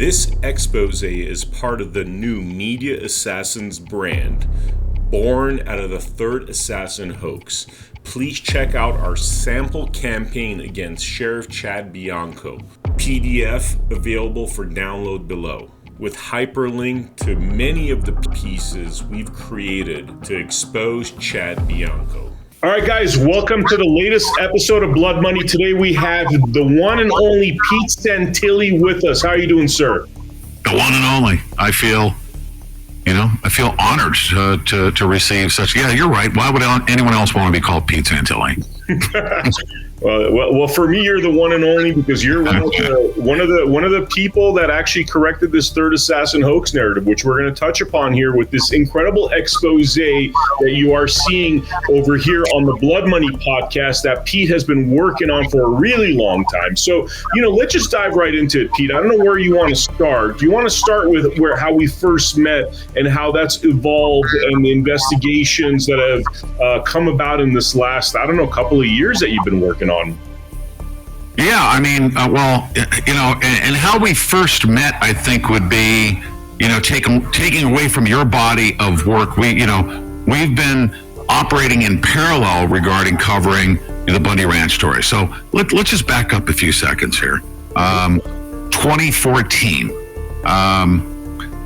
This expose is part of the new Media Assassins brand, born out of the third assassin hoax. Please check out our sample campaign against Sheriff Chad Bianco. PDF available for download below, with hyperlink to many of the pieces we've created to expose Chad Bianco. All right, guys, welcome to the latest episode of Blood Money. Today we have the one and only Pete Santilli with us. How are you doing, sir? The one and only. I feel honored to receive such. Yeah, you're right. Why would anyone else want to be called Pete Santilli? Well, for me, you're the one and only because you're one of the people that actually corrected this third assassin hoax narrative, which we're going to touch upon here with this incredible expose that you are seeing over here on the Blood Money podcast that Pete has been working on for a really long time. So, let's just dive right into it, Pete. I don't know where you want to start. Do you want to start with how we first met and how that's evolved and the investigations that have come about in this last, couple of years that you've been working on? Yeah, I mean, and how we first met, I think, would be, taking away from your body of work. We've been operating in parallel regarding covering the Bundy Ranch story. So let's just back up a few seconds here. 2014,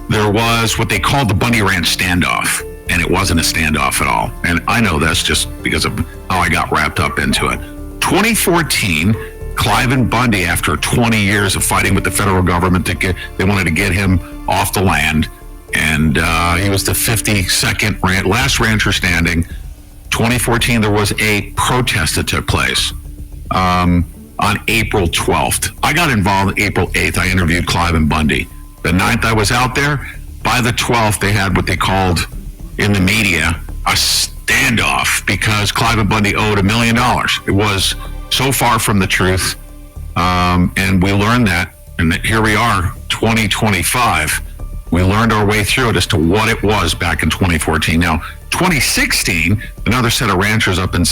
there was what they called the Bundy Ranch Standoff. And it wasn't a standoff at all. And I know this just because of how I got wrapped up into it. 2014, Clive and Bundy, after 20 years of fighting with the federal government, they wanted to get him off the land. And he was the 52nd last rancher standing. 2014, there was a protest that took place on April 12th. I got involved April 8th. I interviewed Clive and Bundy. The 9th, I was out there. By the 12th, they had what they called in the media a standoff because Clive and Bundy owed $1 million. It was so far from the truth. And we learned that, and here we are, 2025. We learned our way through it as to what it was back in 2014. Now, 2016, another set of ranchers up in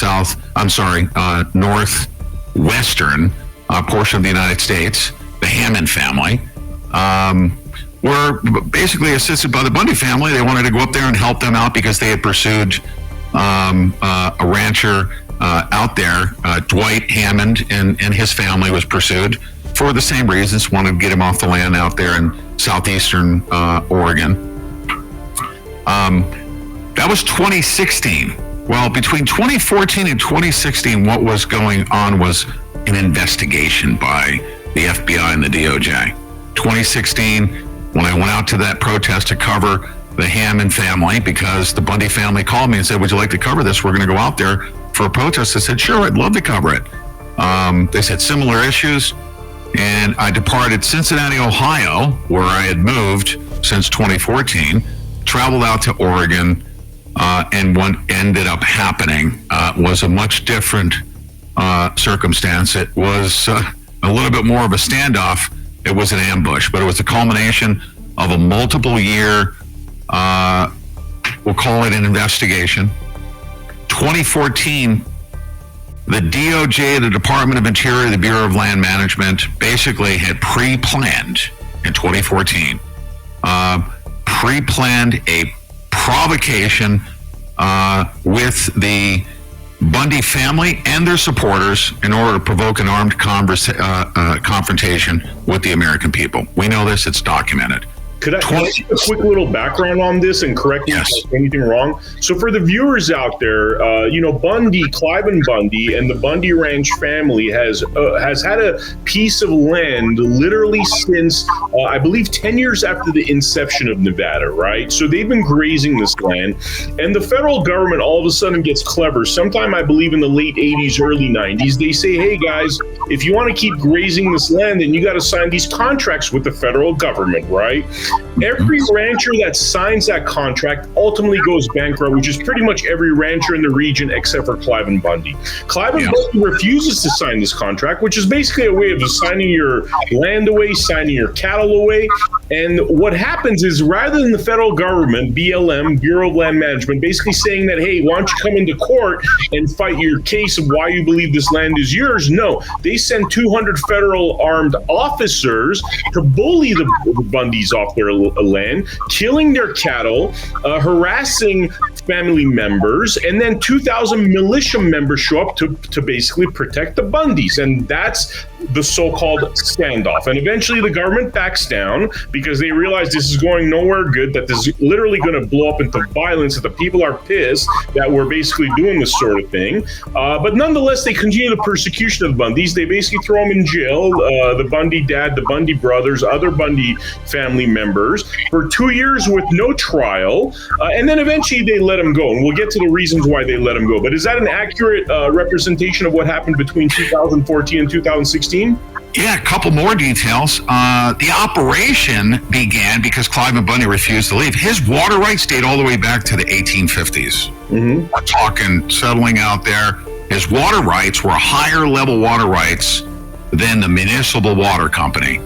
northwestern portion of the United States, the Hammond family, were basically assisted by the Bundy family. They wanted to go up there and help them out because they had pursued a rancher out there, Dwight Hammond, and his family was pursued for the same reasons, wanted to get him off the land out there in southeastern Oregon. That was 2016. Well, between 2014 and 2016, what was going on was an investigation by the FBI and the DOJ. 2016, when I went out to that protest to cover the Hammond family, because the Bundy family called me and said, would you like to cover this? We're going to go out there for a protest. I said, sure, I'd love to cover it. They said similar issues. And I departed Cincinnati, Ohio, where I had moved since 2014, traveled out to Oregon, and what ended up happening was a much different circumstance. It was a little bit more of a standoff. It was an ambush, but it was the culmination of a multiple year, we'll call it an investigation. 2014, the DOJ, the Department of Interior, the Bureau of Land Management basically had pre-planned in 2014, pre-planned a provocation with the Bundy family and their supporters in order to provoke an armed confrontation with the American people. We know this, it's documented. Could I get a quick little background on this and correct me if I'm anything wrong? So for the viewers out there, Clive and Bundy and the Bundy Ranch family has had a piece of land literally since, I believe, 10 years after the inception of Nevada, right? So they've been grazing this land, and the federal government all of a sudden gets clever. Sometime, I believe, in the late 80s, early 90s, they say, hey, guys, if you want to keep grazing this land, then you got to sign these contracts with the federal government, right? Every rancher that signs that contract ultimately goes bankrupt, which is pretty much every rancher in the region except for Clive and Bundy. Clive and Bundy refuses to sign this contract, which is basically a way of signing your land away, signing your cattle away. And what happens is, rather than the federal government, BLM, Bureau of Land Management, basically saying that, hey, why don't you come into court and fight your case of why you believe this land is yours? No, they send 200 federal armed officers to bully the Bundys off their land, killing their cattle, harassing family members, and then 2,000 militia members show up to basically protect the Bundys. And that's the so-called standoff. And eventually the government backs down because they realize this is going nowhere good, that this is literally going to blow up into violence, that the people are pissed that we're basically doing this sort of thing. But nonetheless, they continue the persecution of the Bundys. They basically throw them in jail, the Bundy dad, the Bundy brothers, other Bundy family members, for 2 years with no trial. And then eventually they let them go. And we'll get to the reasons why they let them go. But is that an accurate representation of what happened between 2014 and 2016? Yeah, a couple more details. The operation began because Clive Bundy refused to leave. His water rights date all the way back to the 1850s. Mm-hmm. We're talking settling out there. His water rights were higher level water rights than the municipal water company.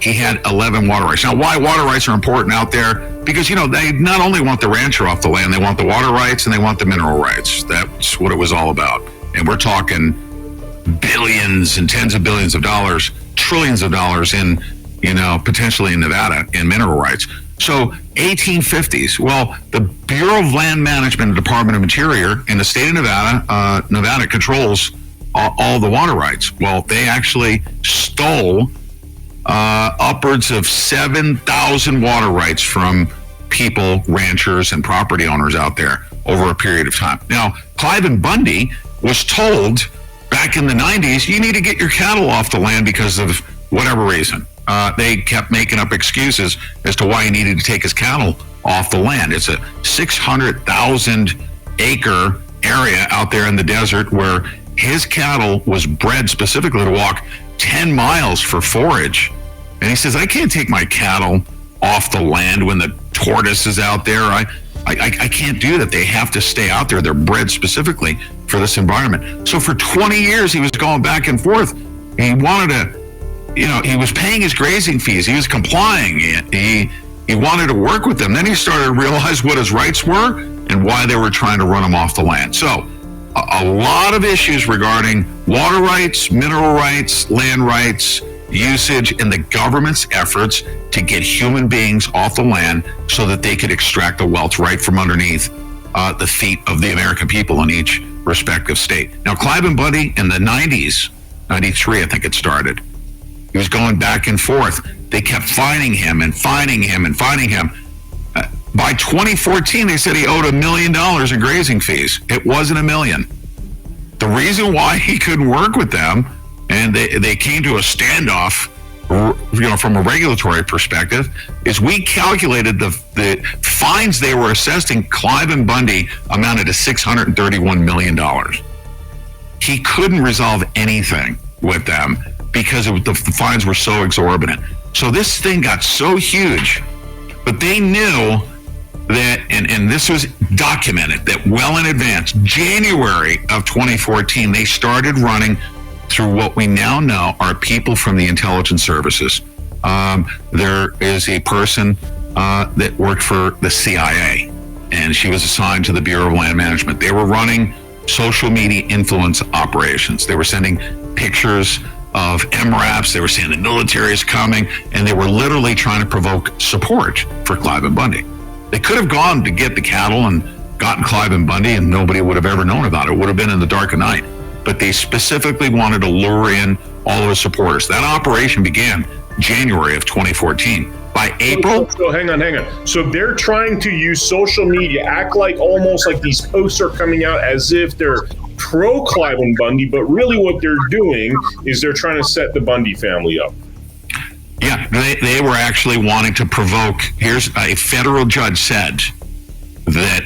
He had 11 water rights. Now, why water rights are important out there? Because, you know, they not only want the rancher off the land, they want the water rights and they want the mineral rights. That's what it was all about. And we're talking billions and tens of billions of dollars, trillions of dollars in, you know, potentially in Nevada in mineral rights. So 1850s, well, the Bureau of Land Management and Department of Interior in the state of Nevada, Nevada controls all the water rights. Well, they actually stole upwards of 7,000 water rights from people, ranchers, and property owners out there over a period of time. Now, Clive Bundy was told back in the 90s, you need to get your cattle off the land because of whatever reason. They kept making up excuses as to why he needed to take his cattle off the land. It's a 600,000 acre area out there in the desert where his cattle was bred specifically to walk 10 miles for forage. And he says, I can't take my cattle off the land when the tortoise is out there. I can't do that. They have to stay out there. They're bred specifically for this environment. So for 20 years, he was going back and forth. He wanted to, you know, he was paying his grazing fees. He was complying. He wanted to work with them. Then he started to realize what his rights were and why they were trying to run him off the land. So a lot of issues regarding water rights, mineral rights, land rights, usage, and the government's efforts to get human beings off the land so that they could extract the wealth right from underneath the feet of the American people in each respective state. Now, Clive Bundy in the 90s, 93, I think it started, he was going back and forth. They kept finding him and finding him and finding him. By 2014, they said he owed $1 million in grazing fees. It wasn't $1 million. The reason why he couldn't work with them, and they came to a standoff, you know, from a regulatory perspective, is we calculated the fines they were assessing Clive Bundy amounted to $631 million. He couldn't resolve anything with them because the fines were so exorbitant. So this thing got so huge, but they knew that, and this was documented, that well in advance, January of 2014, they started running through what we now know are people from the intelligence services. There is a person that worked for the CIA, and she was assigned to the Bureau of Land Management. They were running social media influence operations. They were sending pictures of MRAPs. They were saying the military is coming, and they were literally trying to provoke support for Clive Bundy. They could have gone to get the cattle and gotten Clive Bundy, and nobody would have ever known about it. It would have been in the dark of night. But they specifically wanted to lure in all of his supporters. That operation began January of 2014. By April... So hang on. So they're trying to use social media, act like almost like these posts are coming out as if they're pro-Clive Bundy, but really what they're doing is they're trying to set the Bundy family up. Yeah, they were actually wanting to provoke. Here's a federal judge said that,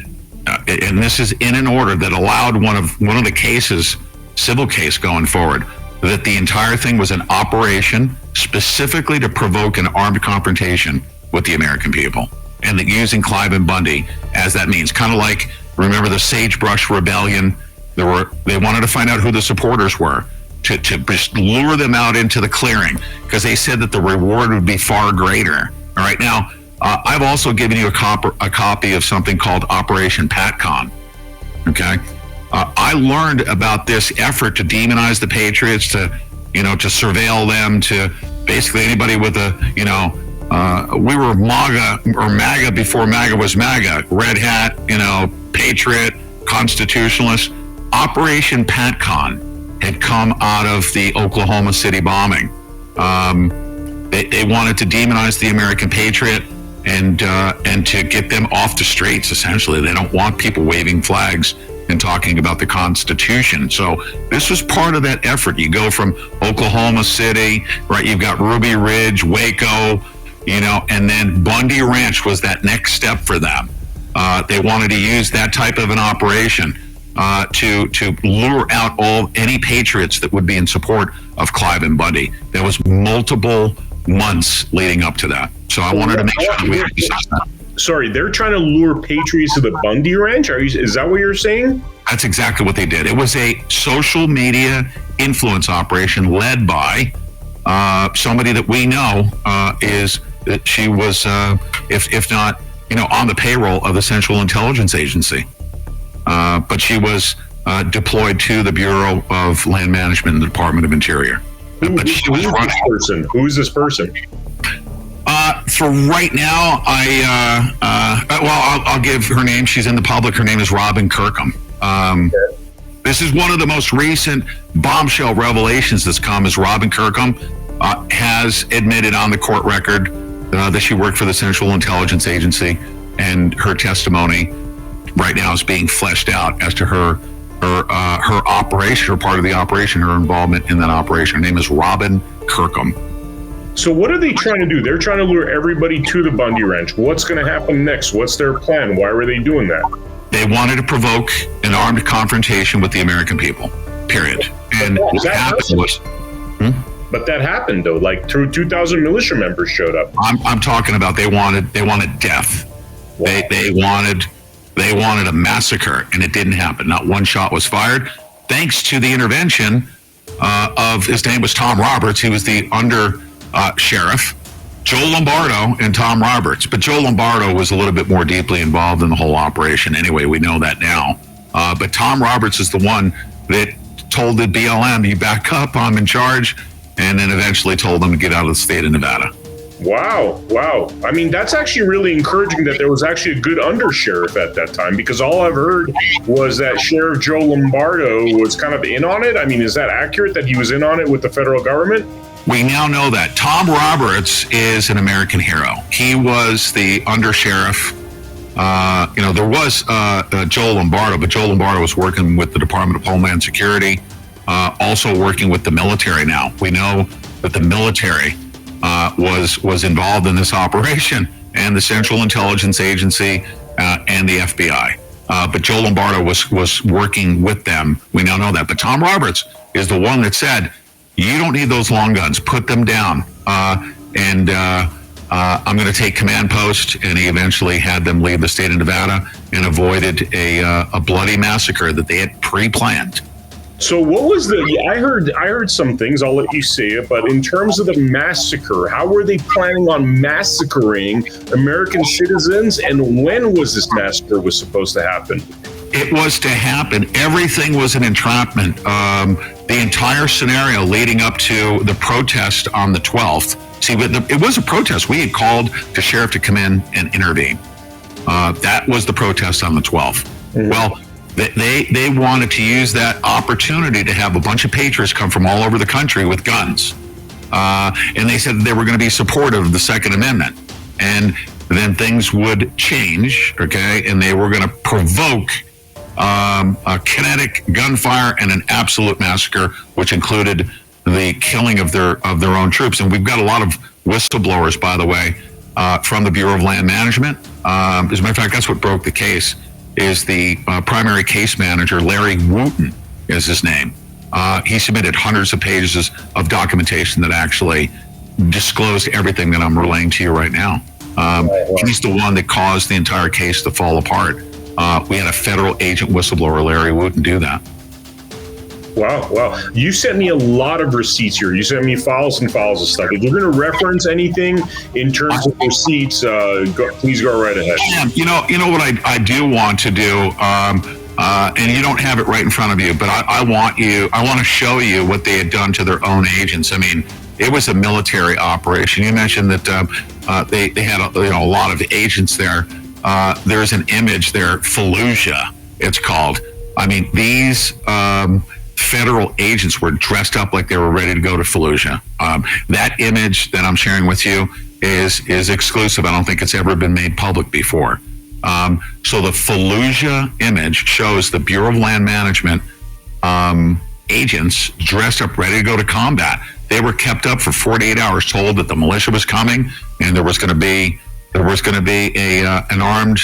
and this is in an order that allowed one of the cases, civil case going forward, that the entire thing was an operation specifically to provoke an armed confrontation with the American people, and that using Clive Bundy as that means. Kind of like, remember the Sagebrush Rebellion? They wanted to find out who the supporters were to just lure them out into the clearing, because they said that the reward would be far greater All right, now, I've also given you a copy of something called Operation PATCON. Okay, I learned about this effort to demonize the Patriots, to surveil them, to basically anybody with we were MAGA before MAGA was MAGA, red hat, patriot, constitutionalist. Operation PATCON had come out of the Oklahoma City bombing. They wanted to demonize the American patriot and to get them off the streets, essentially. They don't want people waving flags and talking about the Constitution. So this was part of that effort. You go from Oklahoma City, right? You've got Ruby Ridge, Waco, and then Bundy Ranch was that next step for them. They wanted to use that type of an operation to lure out any patriots that would be in support of Clive and Bundy. There was multiple months leading up to that. So I wanted to make sure that we emphasize that. Sorry, they're trying to lure patriots to the Bundy Ranch? Is that what you're saying? That's exactly what they did. It was a social media influence operation led by somebody that we know that she was, if not, on the payroll of the Central Intelligence Agency. But she was deployed to the Bureau of Land Management in the Department of Interior. Who is this person? For right now, I'll give her name. She's in the public. Her name is Robin Kirkham. This is one of the most recent bombshell revelations that's come, as Robin Kirkham has admitted on the court record that she worked for the Central Intelligence Agency, and her testimony right now is being fleshed out as to her operation, or part of the operation, her involvement in that operation. Her name is Robin Kirkham. So what are they trying to do? They're trying to lure everybody to the Bundy Ranch. What's going to happen next? What's their plan? Why were they doing that? They wanted to provoke an armed confrontation with the American people, period. And what happened was... But that happened, though. Like, 2,000 militia members showed up. I'm talking about they wanted death. Wow. They wanted a massacre, and it didn't happen. Not one shot was fired, thanks to the intervention of, his name was Tom Roberts. He was the under sheriff, Joe Lombardo and Tom Roberts. But Joe Lombardo was a little bit more deeply involved in the whole operation. Anyway, we know that now. But Tom Roberts is the one that told the BLM, you back up, I'm in charge, and then eventually told them to get out of the state of Nevada. Wow. I mean, that's actually really encouraging that there was actually a good undersheriff at that time, because all I've heard was that Sheriff Joe Lombardo was kind of in on it. I mean, is that accurate, that he was in on it with the federal government? We now know that. Tom Roberts is an American hero. He was the undersheriff. There was Joe Lombardo, but Joe Lombardo was working with the Department of Homeland Security, also working with the military now. We know that the military was involved in this operation, and the Central Intelligence Agency and the FBI. But Joe Lombardo was working with them. We now know that. But Tom Roberts is the one that said, you don't need those long guns. Put them down. I'm going to take command post. And he eventually had them leave the state of Nevada and avoided a bloody massacre that they had pre-planned. So what was I heard some things, I'll let you say it, but in terms of the massacre, how were they planning on massacring American citizens, and when was this massacre was supposed to happen? It was to happen. Everything was an entrapment. The entire scenario leading up to the protest on the 12th. See, it was a protest. We had called the sheriff to come in and intervene. That was the protest on the 12th. Mm-hmm. Well, they wanted to use that opportunity to have a bunch of patriots come from all over the country with guns. And they said they were going to be supportive of the Second Amendment. And then things would change, okay? And they were going to provoke a kinetic gunfire and an absolute massacre, which included the killing of their own troops. And we've got a lot of whistleblowers, by the way, from the Bureau of Land Management. As a matter of fact, that's what broke the case, is the primary case manager, Larry Wooten is his name. He submitted hundreds of pages of documentation that actually disclosed everything that I'm relaying to you right now. He's the one that caused the entire case to fall apart. We had a federal agent whistleblower, Larry Wooten, do that. Wow. You sent me a lot of receipts here. You sent me files and files of stuff. If you're going to reference anything in terms of receipts, please go right ahead. You know what I do want to do, and you don't have it right in front of you, but I want to show you what they had done to their own agents. I mean, it was a military operation. You mentioned that they had a lot of agents there. There's an image there, Fallujah, it's called. I mean, these federal agents were dressed up like they were ready to go to Fallujah. That image that I'm sharing with you is exclusive. I don't think it's ever been made public before. So the Fallujah image shows the Bureau of Land Management agents dressed up, ready to go to combat. They were kept up for 48 hours, told that the militia was coming, and there was going to be an armed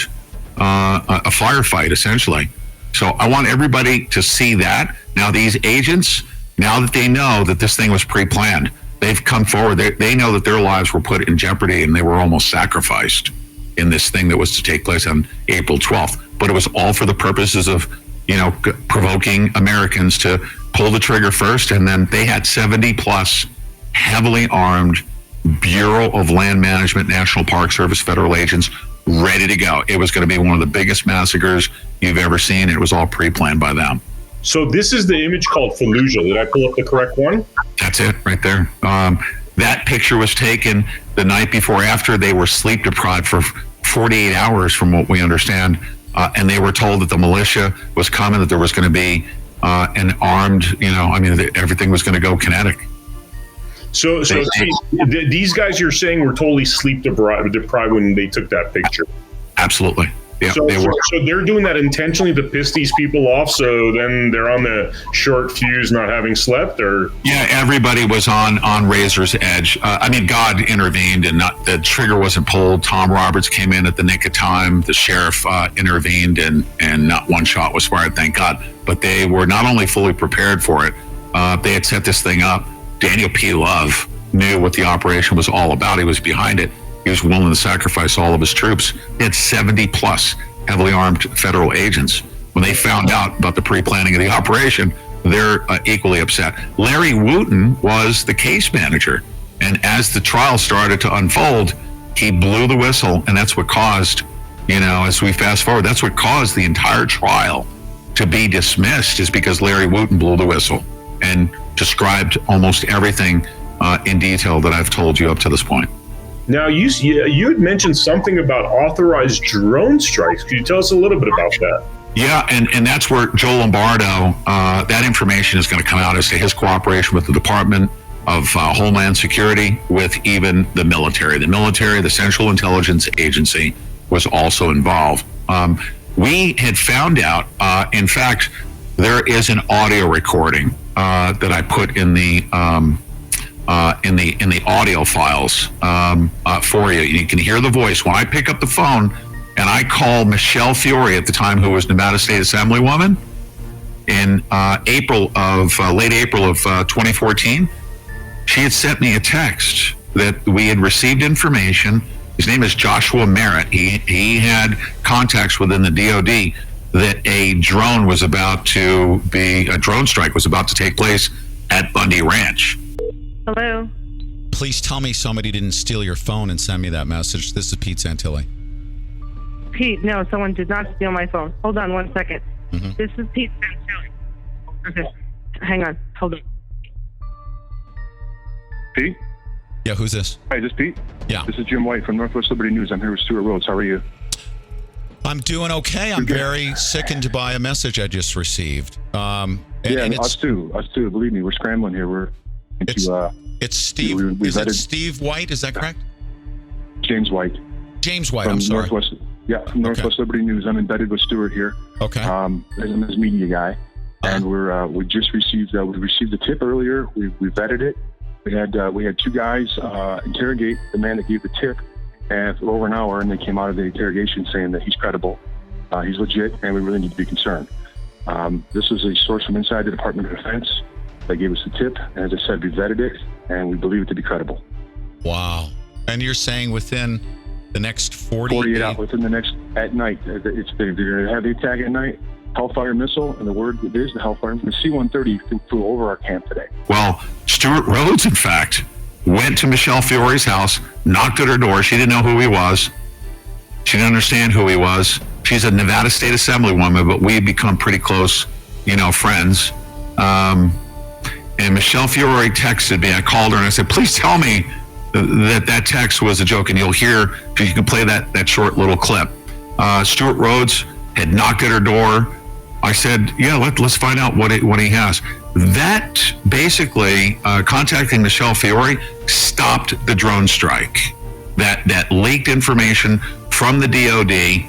a firefight, essentially. So I want everybody to see that. Now these agents, now that they know that this thing was pre-planned, they've come forward. They know that their lives were put in jeopardy and they were almost sacrificed in this thing that was to take place on April 12th. But it was all for the purposes of, provoking Americans to pull the trigger first. And then they had 70 plus heavily armed Bureau of Land Management, National Park Service, federal agents ready to go. It was going to be one of the biggest massacres you've ever seen. It was all pre-planned by them. So this is the image called Fallujah. Did I pull up the correct one? That's it right there. That picture was taken the night before, after they were sleep deprived for 48 hours, from what we understand. And they were told that the militia was coming, that there was going to be an armed, everything was going to go kinetic. So these guys you're saying were totally sleep deprived when they took that picture? Absolutely. Yeah, so they're doing that intentionally to piss these people off, so then they're on the short fuse, not having slept, or? Yeah, everybody was on razor's edge. God intervened, and the trigger wasn't pulled. Tom Roberts came in at the nick of time. The sheriff intervened, and not one shot was fired, thank God. But they were not only fully prepared for it, they had set this thing up. Daniel P. Love knew what the operation was all about. He was behind it. He was willing to sacrifice all of his troops. He had 70 plus heavily armed federal agents. When they found out about the pre-planning of the operation, they're equally upset. Larry Wooten was the case manager. And as the trial started to unfold, he blew the whistle. And that's what caused, as we fast forward, that's what caused the entire trial to be dismissed, is because Larry Wooten blew the whistle and described almost everything in detail that I've told you up to this point. Now, you had mentioned something about authorized drone strikes. Could you tell us a little bit about that? Yeah, and that's where Joe Lombardo, that information is going to come out as to his cooperation with the Department of Homeland Security, with even the military. The military, the Central Intelligence Agency, was also involved. We had found out, in fact, there is an audio recording that I put in the audio files for you. You can hear the voice. When I pick up the phone and I call Michelle Fiore at the time, who was Nevada State Assemblywoman, in late April of 2014, she had sent me a text that we had received information. His name is Joshua Merritt. He had contacts within the DOD that a drone strike was about to take place at Bundy Ranch. Hello? Please tell me somebody didn't steal your phone and send me that message. This is Pete Santilli. Pete, no, someone did not steal my phone. Hold on 1 second. Mm-hmm. This is Pete Santilli. Okay, hang on. Hold on. Pete? Yeah, who's this? Hi, this is Pete? Yeah. This is Jim White from Northwest Liberty News. I'm here with Stuart Rhodes. How are you? I'm doing okay. I'm very sickened by a message I just received. And us too. Believe me, we're scrambling here. We're into, it's Steve. Is it Steve White? Is that correct? James White. James White. From I'm sorry. From Northwest Liberty News. I'm embedded with Stuart here. Okay. I'm his media guy, and we just received the tip earlier. We vetted it. We had two guys interrogate the man that gave the tip, and for over an hour, and they came out of the interrogation saying that he's credible, he's legit, and we really need to be concerned. This is a source from inside the Department of Defense that gave us the tip, and as I said, we vetted it, and we believe it to be credible. Wow. And you're saying within the next 48 hours, at night, they're going to have the attack at night, Hellfire missile, and the word is the Hellfire. The C-130 flew over our camp today. Well, Stuart Rhodes, in fact, went to Michelle Fiore's house, knocked at her door. She didn't know who he was. She didn't understand who he was. She's a Nevada State Assemblywoman, but we had become pretty close, friends. And Michelle Fiore texted me. I called her and I said, please tell me that text was a joke. And you'll hear, if you can play that short little clip. Stuart Rhodes had knocked at her door. I said, yeah, let's find out what he has. That basically, contacting Michelle Fiore stopped the drone strike. That leaked information from the DOD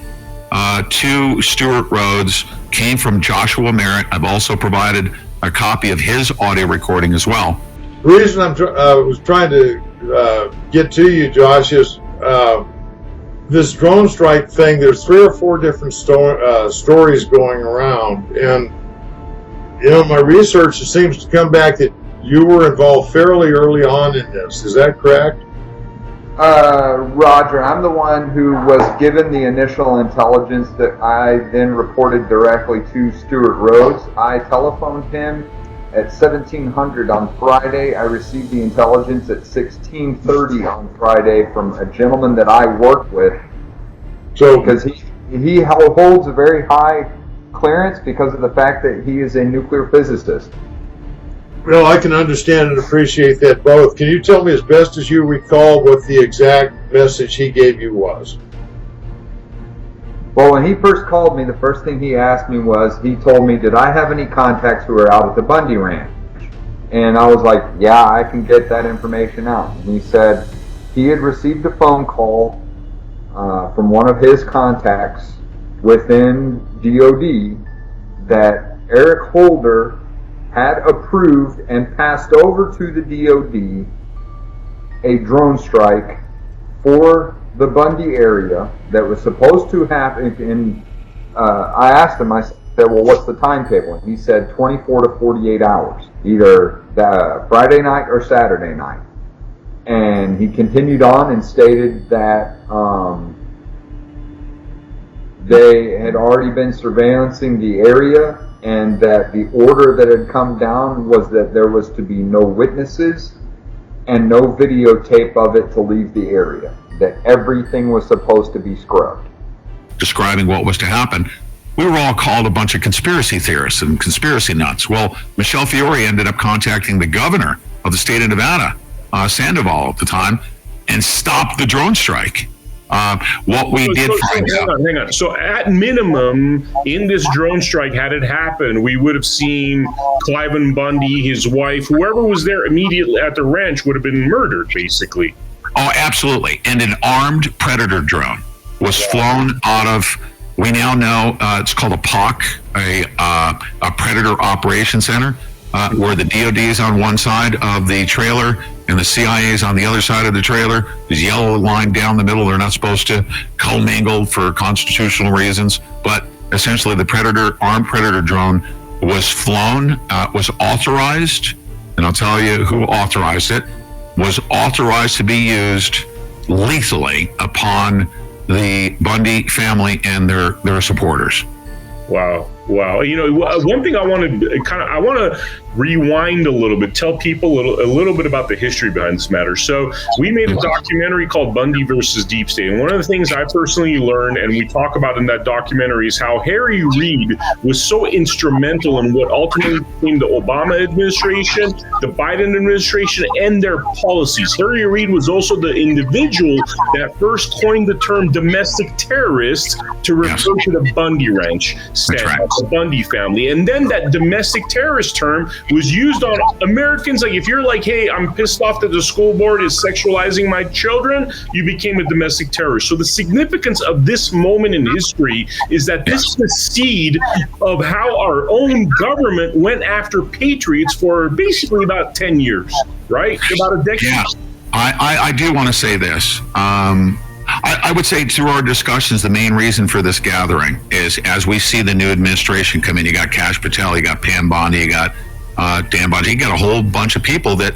to Stuart Rhodes came from Joshua Merritt. I've also provided a copy of his audio recording as well. The reason I was trying to get to you, Josh, is this drone strike thing. There's 3 or 4 different stories going around, and my research, it seems to come back that you were involved fairly early on in this. Is that correct? Roger, I'm the one who was given the initial intelligence that I then reported directly to Stuart Rhodes. I telephoned him at 1700 on Friday. I received the intelligence at 1630 on Friday from a gentleman that I work with. So, because he holds a very high clearance because of the fact that he is a nuclear physicist. Well, I can understand and appreciate that both. Can you tell me, as best as you recall, what the exact message he gave you was? Well, when he first called me, the first thing he asked me was, he told me, did I have any contacts who are out at the Bundy Ranch? And I was like, yeah, I can get that information out. And he said he had received a phone call from one of his contacts within DOD that Eric Holder had approved and passed over to the DOD a drone strike for the Bundy area that was supposed to happen. I asked him, I said, well, what's the timetable? And he said 24 to 48 hours, either Friday night or Saturday night. And he continued on and stated that they had already been surveillancing the area, and that the order that had come down was that there was to be no witnesses and no videotape of it to leave the area, that everything was supposed to be scrubbed. Describing what was to happen, we were all called a bunch of conspiracy theorists and conspiracy nuts. Well, Michelle Fiore ended up contacting the governor of the state of Nevada, Sandoval at the time, and stopped the drone strike. What we did find out. Hang on. So at minimum, in this drone strike, had it happened, we would have seen Cliven Bundy, his wife, whoever was there immediately at the ranch would have been murdered, basically. Oh, absolutely. And an armed Predator drone was flown out of, we now know, it's called a POC, a Predator Operation Center, where the DOD is on one side of the trailer and the CIA is on the other side of the trailer. There's yellow line down the middle. They're not supposed to commingle for constitutional reasons. But essentially, the armed Predator drone was flown, was authorized, and I'll tell you who authorized it, was authorized to be used lethally upon the Bundy family and their supporters. Wow. One thing I want to rewind a little bit, tell people a little bit about the history behind this matter. So we made a documentary called Bundy versus Deep State. And one of the things I personally learned, and we talk about in that documentary, is how Harry Reid was so instrumental in what ultimately became the Obama administration, the Biden administration, and their policies. Harry Reid was also the individual that first coined the term domestic terrorist to refer to the Bundy Ranch Standoff, the Bundy family. And then that domestic terrorist term was used on Americans. Like, if you're like, hey, I'm pissed off that the school board is sexualizing my children, you became a domestic terrorist. So the significance of this moment in history is that this is the seed of how our own government went after patriots for basically about 10 years, right? About a decade. Yeah, I do want to say this. I would say through our discussions, the main reason for this gathering is as we see the new administration come in, you got Kash Patel, you got Pam Bondi, you got Dan Bundy, you got a whole bunch of people that,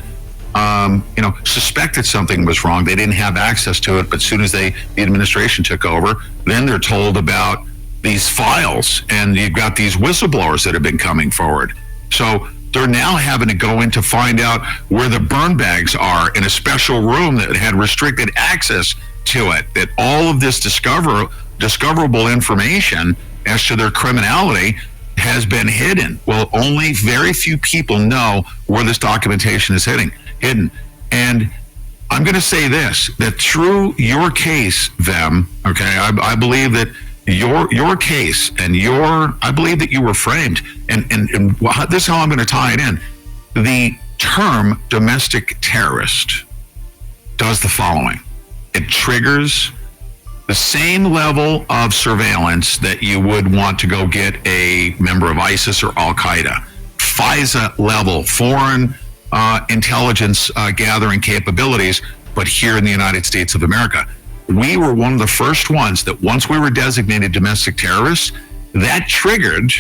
suspected something was wrong. They didn't have access to it, but as soon as the administration took over, then they're told about these files, and you've got these whistleblowers that have been coming forward. So they're now having to go in to find out where the burn bags are in a special room that had restricted access to it, that all of this discoverable information as to their criminality has been hidden. Well, only very few people know where this documentation is hidden. And I'm going to say this, that through your case, Vem, okay, I believe that your case and I believe that you were framed, and this is how I'm going to tie it in. The term domestic terrorist does the following. It triggers the same level of surveillance that you would want to go get a member of ISIS or Al-Qaeda. FISA level, foreign intelligence gathering capabilities, but here in the United States of America. We were one of the first ones that once we were designated domestic terrorists, that triggered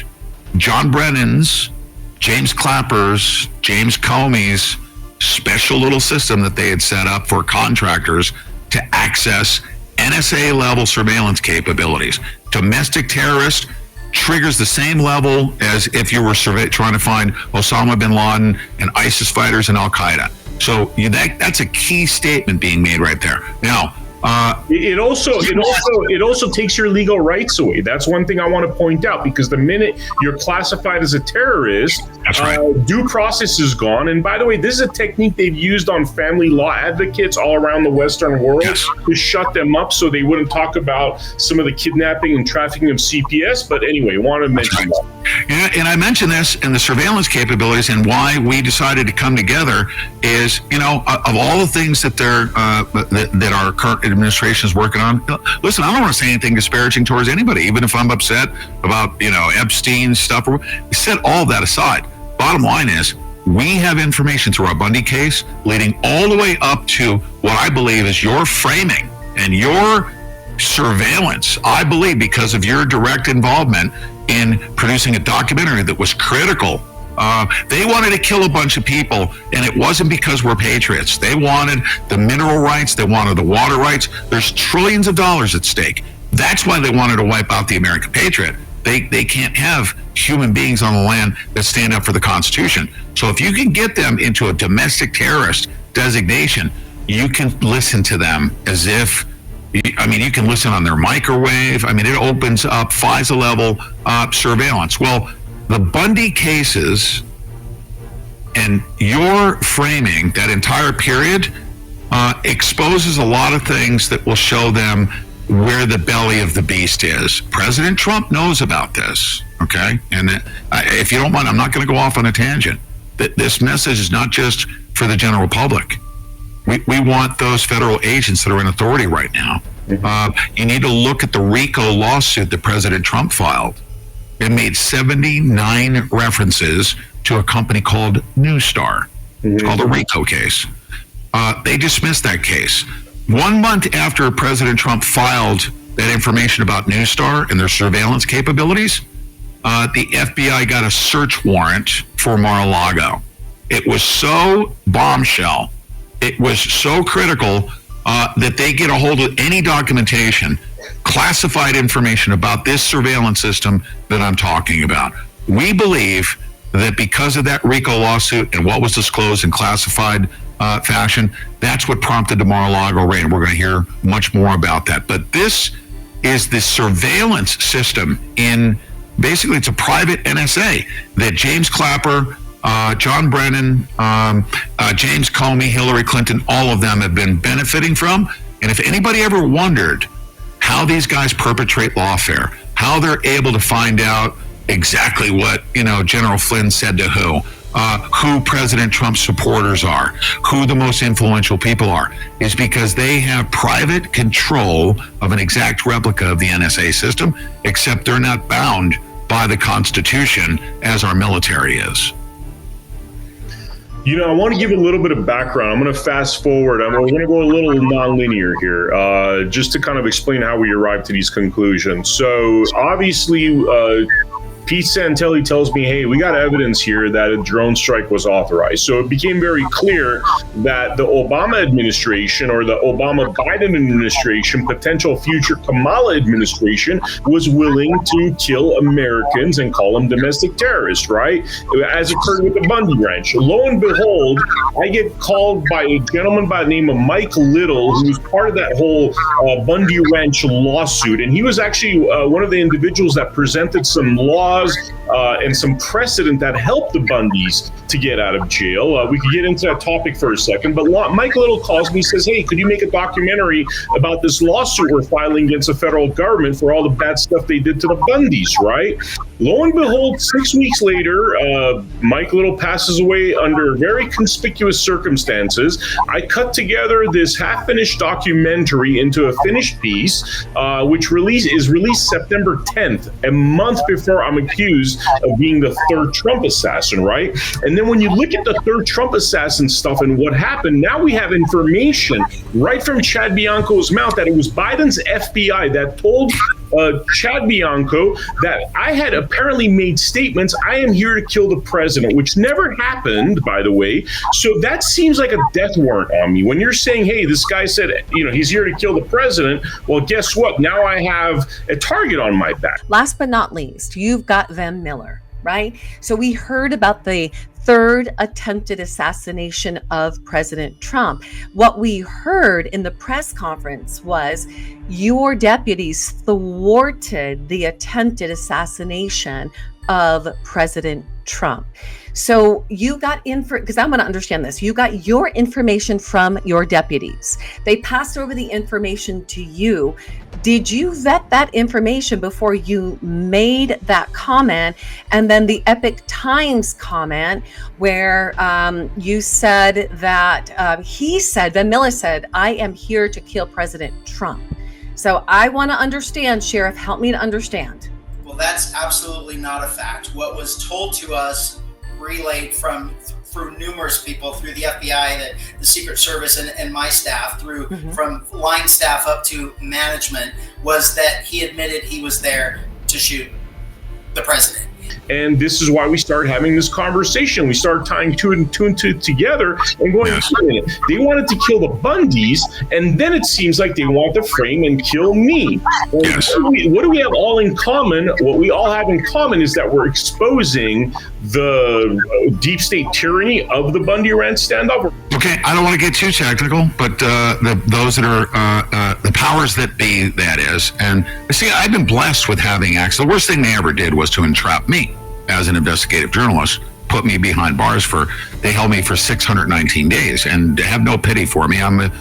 John Brennan's, James Clapper's, James Comey's special little system that they had set up for contractors to access NSA level surveillance capabilities. Domestic terrorist triggers the same level as if you were trying to find Osama bin Laden and ISIS fighters and Al-Qaeda. So that's a key statement being made right there. Now, it also takes your legal rights away. That's one thing I want to point out, because the minute you're classified as a terrorist, that's right. Due process is gone. And by the way, this is a technique they've used on family law advocates all around the Western world to shut them up so they wouldn't talk about some of the kidnapping and trafficking of CPS. But anyway, want to mention that. Yeah, and I mentioned this and the surveillance capabilities, and why we decided to come together is, of all the things that that our current administration is working on. Listen, I don't want to say anything disparaging towards anybody, even if I'm upset about Epstein stuff. Set all that aside. Bottom line is, we have information through our Bundy case leading all the way up to what I believe is your framing and your surveillance. I believe because of your direct involvement in producing a documentary that was critical. They wanted to kill a bunch of people, and it wasn't because we're patriots. They wanted the mineral rights. They wanted the water rights. There's trillions of dollars at stake. That's why they wanted to wipe out the American patriot. They can't have human beings on the land that stand up for the Constitution. So if you can get them into a domestic terrorist designation, you can listen to them as if, you can listen on their microwave. It opens up FISA level surveillance. Well, the Bundy cases and your framing, that entire period, exposes a lot of things that will show them where the belly of the beast is. President Trump knows about this, okay? And if you don't mind, I'm not going to go off on a tangent. This message is not just for the general public. We want those federal agents that are in authority right now. You need to look at the RICO lawsuit that President Trump filed. It made 79 references to a company called Newstar. It's called a RICO case. They dismissed that case. 1 month after President Trump filed that information about Newstar and their surveillance capabilities, the FBI got a search warrant for Mar-a-Lago. It was so bombshell, it was so critical that they get a hold of any documentation, classified information about this surveillance system that I'm talking about. We believe that because of that RICO lawsuit and what was disclosed in classified fashion, that's what prompted the Mar-a-Lago raid. We're going to hear much more about that. But this is the surveillance system basically it's a private NSA that James Clapper, John Brennan, James Comey, Hillary Clinton, all of them have been benefiting from. And if anybody ever wondered how these guys perpetrate lawfare, how they're able to find out exactly what, General Flynn said to who President Trump's supporters are, who the most influential people are, is because they have private control of an exact replica of the NSA system, except they're not bound by the Constitution as our military is. I want to give a little bit of background. I'm going to fast forward. We're going to go a little nonlinear here, just to kind of explain how we arrived to these conclusions. So obviously, Pete Santilli tells me, hey, we got evidence here that a drone strike was authorized. So it became very clear that the Obama administration or the Obama-Biden administration, potential future Kamala administration, was willing to kill Americans and call them domestic terrorists, right? As occurred with the Bundy Ranch. Lo and behold, I get called by a gentleman by the name of Mike Little, who's part of that whole Bundy Ranch lawsuit. And he was actually one of the individuals that presented some laws and some precedent that helped the Bundys to get out of jail. We could get into that topic for a second, but Mike Little calls me, says, hey, could you make a documentary about this lawsuit we're filing against the federal government for all the bad stuff they did to the Bundys, right? Lo and behold, 6 weeks later, Mike Little passes away under very conspicuous circumstances. I cut together this half-finished documentary into a finished piece, which is released September 10th, a month before I'm accused of being the third Trump assassin, right? And then when you look at the third Trump assassin stuff and what happened, now we have information right from Chad Bianco's mouth that it was Biden's FBI that told Chad Bianco that I had apparently made statements, I am here to kill the president, which never happened, by the way. So that seems like a death warrant on me. When you're saying, hey, this guy said, he's here to kill the president, well, guess what? Now I have a target on my back. Last but not least, you've got Vem Miller, right? So we heard about the third attempted assassination of President Trump. What we heard in the press conference was your deputies thwarted the attempted assassination of President Trump. So you got because I'm going to understand this. You got your information from your deputies. They passed over the information to you. Did you vet that information before you made that comment? And then the Epic Times comment where you said that Vem Miller said, I am here to kill President Trump. So I want to understand, Sheriff, help me to understand. Well, that's absolutely not a fact. What was told to us, relayed through numerous people, through the FBI, the Secret Service, and my staff, from line staff up to management, was that he admitted he was there to shoot the president. And this is why we started having this conversation. We started tying two and two together and going, they wanted to kill the Bundys, and then it seems like they want to frame and kill me. What do we have all in common? What we all have in common is that we're exposing the deep state tyranny of the Bundy Ranch standoff. Okay, I don't want to get too technical, but those that are the powers that be, that is. And see, I've been blessed with having access. The worst thing they ever did was to entrap me as an investigative journalist, put me behind bars they held me for 619 days and have no pity for me.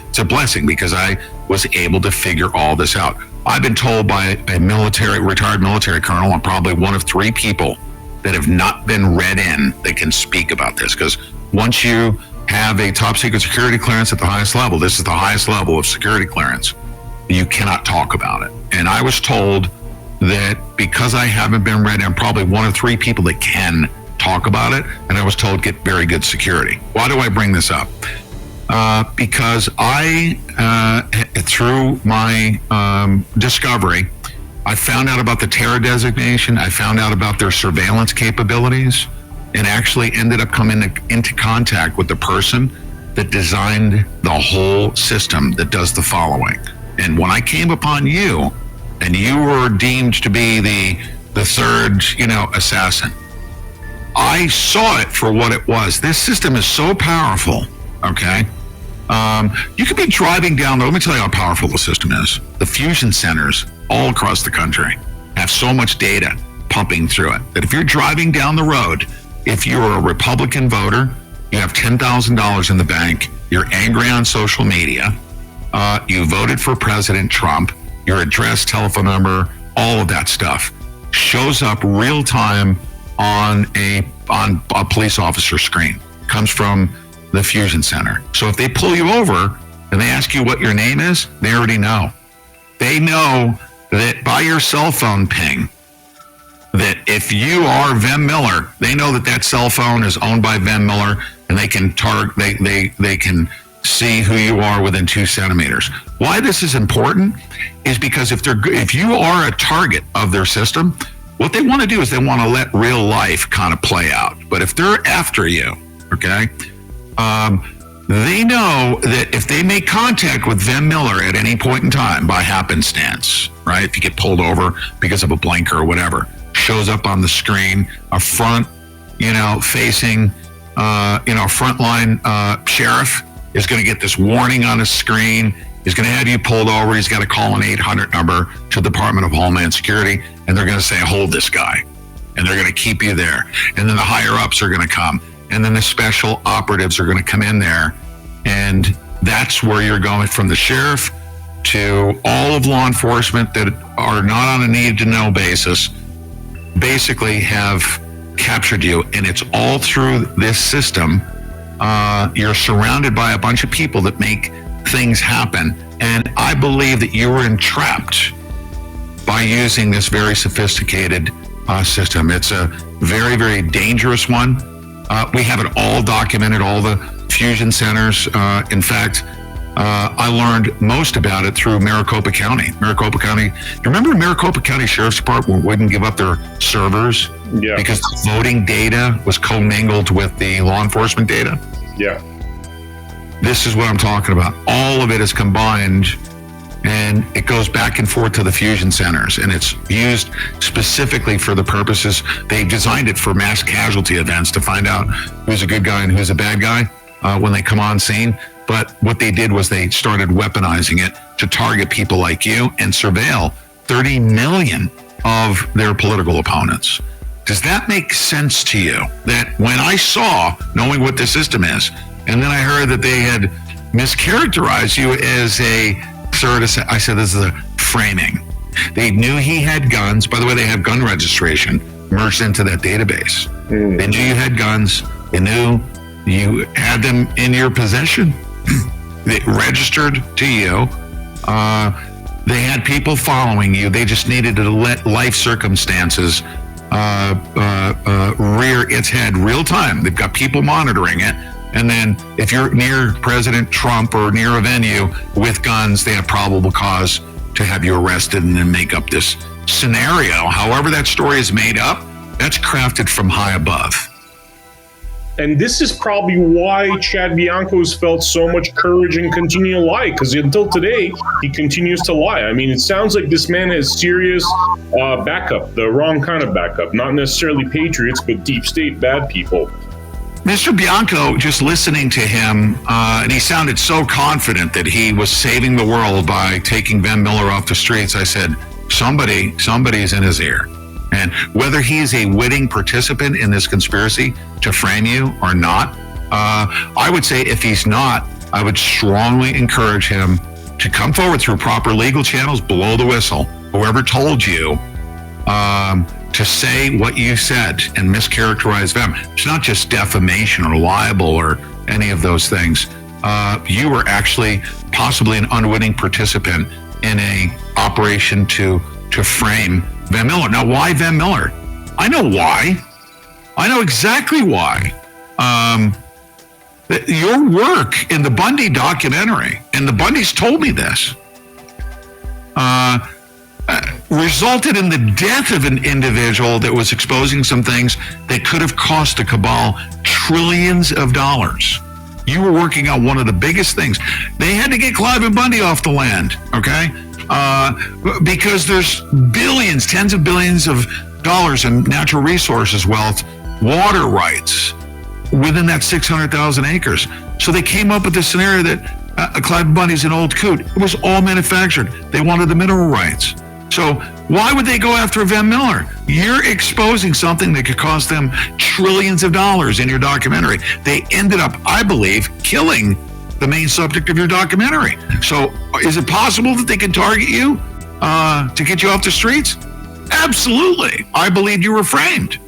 It's a blessing because I was able to figure all this out. I've been told by a retired military colonel, I'm probably one of three people that have not been read in that can speak about this. Because once you have a top secret security clearance at the highest level, this is the highest level of security clearance, you cannot talk about it. And I was told that because I haven't been read, I'm probably one of three people that can talk about it. And I was told get very good security. Why do I bring this up? Because through my discovery, I found out about the terror designation. I found out about their surveillance capabilities and actually ended up coming into contact with the person that designed the whole system that does the following. And when I came upon you, and you were deemed to be the third, assassin, I saw it for what it was. This system is so powerful, okay? You could be driving down, let me tell you how powerful the system is. The fusion centers all across the country have so much data pumping through it that if you're driving down the road, if you're a Republican voter, you have $10,000 in the bank, you're angry on social media, you voted for President Trump, your address, telephone number, all of that stuff shows up real time on a police officer screen. Comes from the fusion center. So if they pull you over and they ask you what your name is, they already know. They know that by your cell phone ping, that if you are Vem Miller, they know that cell phone is owned by Vem Miller, and they can they can see who you are within 2 centimeters. Why this is important is because if you are a target of their system, what they want to do is they want to let real life kind of play out. But if they're after you, okay, they know that if they make contact with Vem Miller at any point in time by happenstance, right? If you get pulled over because of a blinker or whatever, shows up on the screen, a front, facing, frontline sheriff is going to get this warning on his screen. He's going to have you pulled over. He's got to call an 800 number to the Department of Homeland Security, and they're going to say, hold this guy. And they're going to keep you there. And then the higher-ups are going to come. And then the special operatives are going to come in there. And that's where you're going from the sheriff to all of law enforcement that are not on a need-to-know basis, basically have captured you. And it's all through this system. You're surrounded by a bunch of people that make things happen. And I believe that you were entrapped by using this very sophisticated system. It's a very, very dangerous one. We have it all documented, all the fusion centers. In fact, I learned most about it through Maricopa County. Maricopa County, you remember Maricopa County Sheriff's Department wouldn't give up their servers because the voting data was commingled with the law enforcement data? Yeah. This is what I'm talking about. All of it is combined, and it goes back and forth to the fusion centers, and it's used specifically for the purposes. They designed it for mass casualty events to find out who's a good guy and who's a bad guy when they come on scene. But what they did was they started weaponizing it to target people like you and surveil 30 million of their political opponents. Does that make sense to you? That when I saw, knowing what the system is, and then I heard that they had mischaracterized you as I said, this is a framing. They knew he had guns. By the way, they have gun registration merged into that database. They knew you had guns. They knew you had them in your possession. They registered to you. They had people following you. They just needed to let life circumstances rear its head real time. They've got people monitoring it. And then if you're near President Trump or near a venue with guns, they have probable cause to have you arrested and then make up this scenario. However that story is made up, that's crafted from high above. And this is probably why Chad Bianco has felt so much courage and continue to lie, because until today, he continues to lie. I mean, it sounds like this man has serious backup, the wrong kind of backup, not necessarily patriots, but deep state bad people. Mr. Bianco, just listening to him, and he sounded so confident that he was saving the world by taking Vem Miller off the streets. I said, somebody's in his ear. And whether he's a witting participant in this conspiracy to frame you or not, I would say if he's not, I would strongly encourage him to come forward through proper legal channels, blow the whistle. Whoever told you to say what you said and mischaracterize them. It's not just defamation or libel or any of those things. You were actually possibly an unwitting participant in a operation to frame Vem Miller. Now, why Vem Miller? I know why. I know exactly why. Your work in the Bundy documentary, and the Bundys told me this, resulted in the death of an individual that was exposing some things that could have cost the cabal trillions of dollars. You were working on one of the biggest things. They had to get Clive and Bundy off the land, okay? Because there's billions, tens of billions of dollars in natural resources wealth, water rights within that 600,000 acres. So they came up with this scenario that Clive Bundy's an old coot. It was all manufactured. They wanted the mineral rights. So why would they go after Vem Miller? You're exposing something that could cost them trillions of dollars in your documentary. They ended up, I believe, killing the main subject of your documentary. So is it possible that they can target you to get you off the streets? Absolutely. I believe you were framed.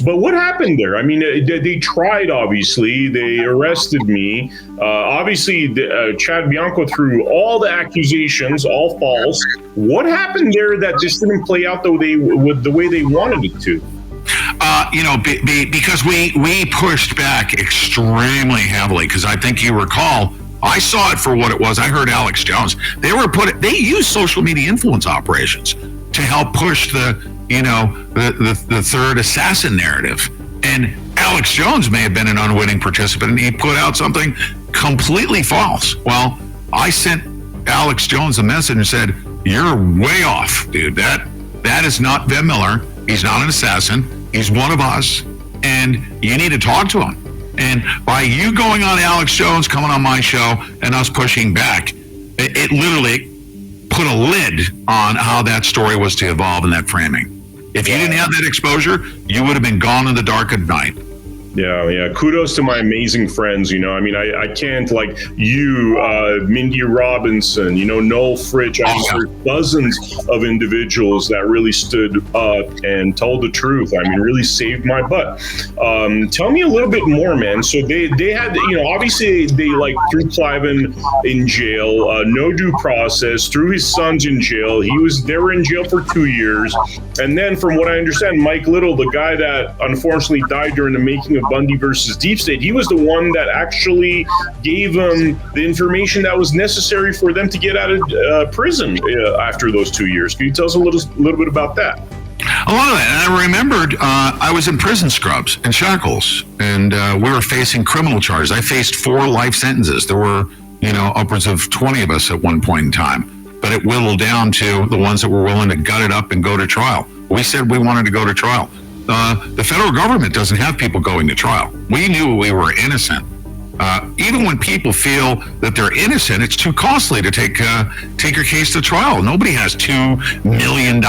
But what happened there? I mean, they tried, obviously. They arrested me. Obviously, Chad Bianco threw all the accusations, all false. What happened there that just didn't play out the way they wanted it to? Because we pushed back extremely heavily, because I think you recall, I saw it for what it was. I heard Alex Jones. They used social media influence operations to help push the the third assassin narrative. And Alex Jones may have been an unwitting participant, and he put out something completely false. Well, I sent Alex Jones a message and said, "You're way off, dude. That is not Vem Miller. He's not an assassin. He's one of us, and you need to talk to him." And by you going on Alex Jones, coming on my show, and us pushing back, it literally put a lid on how that story was to evolve in that framing. If you didn't have that exposure, you would have been gone in the dark at night. Yeah. Kudos to my amazing friends. I can't, like you, Mindy Robinson, Noel Fritch. There's dozens of individuals that really stood up and told the truth. Really saved my butt. Tell me a little bit more, man. So they had, obviously they threw Cliven in jail, no due process, threw his sons in jail. They were in jail for 2 years. And then from what I understand, Mike Little, the guy that unfortunately died during the making of Bundy versus Deep State, he was the one that actually gave them the information that was necessary for them to get out of prison after those 2 years. Can you tell us a little bit about that? A lot of that. And I remembered I was in prison scrubs and shackles, and we were facing criminal charges. I faced 4 life sentences. There were, upwards of 20 of us at one point in time. But it whittled down to the ones that were willing to gut it up and go to trial. We said we wanted to go to trial. The federal government doesn't have people going to trial. We knew we were innocent. Even when people feel that they're innocent, it's too costly to take your case to trial. Nobody has $2 million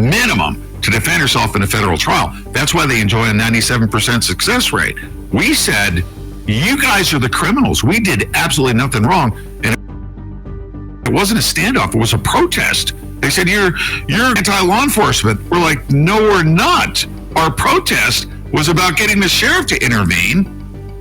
minimum to defend yourself in a federal trial. That's why they enjoy a 97% success rate. We said, you guys are the criminals. We did absolutely nothing wrong. And it wasn't a standoff. It was a protest. They said, you're anti-law enforcement. We're like, no, we're not. Our protest was about getting the sheriff to intervene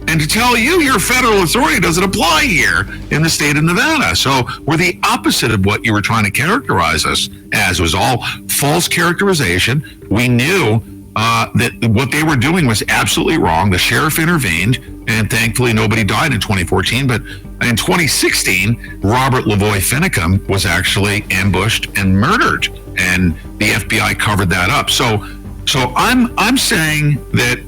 and to tell you your federal authority doesn't apply here in the state of Nevada. So we're the opposite of what you were trying to characterize us as. It was all false characterization. We knew that what they were doing was absolutely wrong. The sheriff intervened, and thankfully nobody died in 2014. But in 2016, Robert Lavoie Finicum was actually ambushed and murdered, and the FBI covered that up. So I'm saying that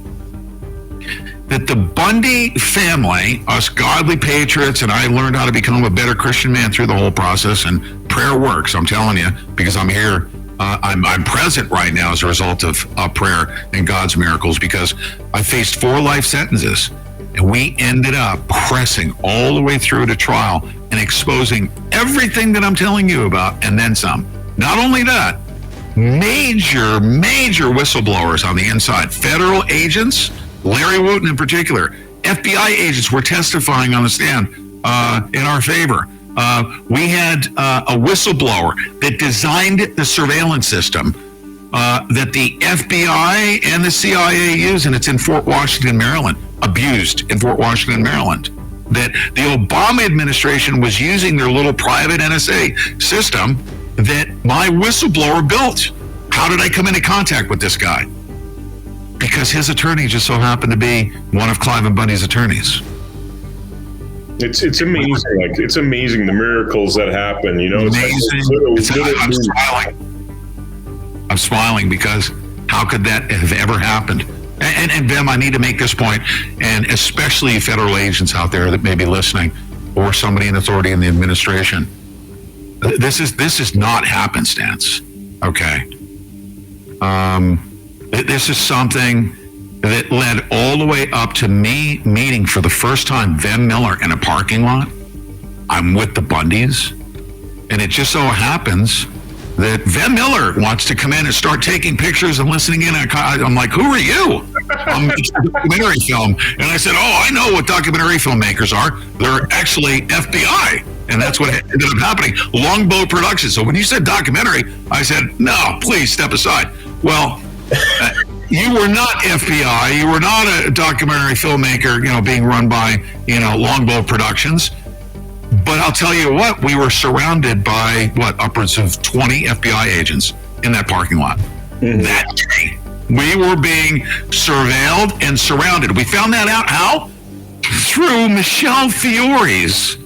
the Bundy family, us godly patriots, and I learned how to become a better Christian man through the whole process, and prayer works. I'm telling you, because I'm here. I'm present right now as a result of prayer and God's miracles, because I faced 4 life sentences, and we ended up pressing all the way through to trial and exposing everything that I'm telling you about, and then some. Not only that, major whistleblowers on the inside, federal agents, Larry Wooten in particular, FBI agents were testifying on the stand in our favor. We had a whistleblower that designed the surveillance system that the FBI and the CIA use, and it's in Fort Washington, Maryland, abused in Fort Washington, Maryland, that the Obama administration was using their little private NSA system that my whistleblower built. How did I come into contact with this guy? Because his attorney just so happened to be one of Cliven Bundy's attorneys. It's amazing. It's amazing the miracles that happen. I'm smiling. I'm smiling because how could that have ever happened? And Vem, I need to make this point, and especially federal agents out there that may be listening, or somebody in authority in the administration. This is not happenstance. Okay. This is something that led all the way up to me meeting for the first time Vem Miller in a parking lot. I'm with the Bundys, and it just so happens that Vem Miller wants to come in and start taking pictures and listening in. I'm like, who are you? I'm making a documentary film. And I said, oh, I know what documentary filmmakers are. They're actually FBI. And that's what ended up happening. Longbow Productions. So when you said documentary, I said, no, please step aside. Well, you were not FBI. You were not a documentary filmmaker, being run by, Longbow Productions. But I'll tell you what, we were surrounded by, upwards of 20 FBI agents in that parking lot. Mm-hmm. That day, we were being surveilled and surrounded. We found that out how? Through Michelle Fiore's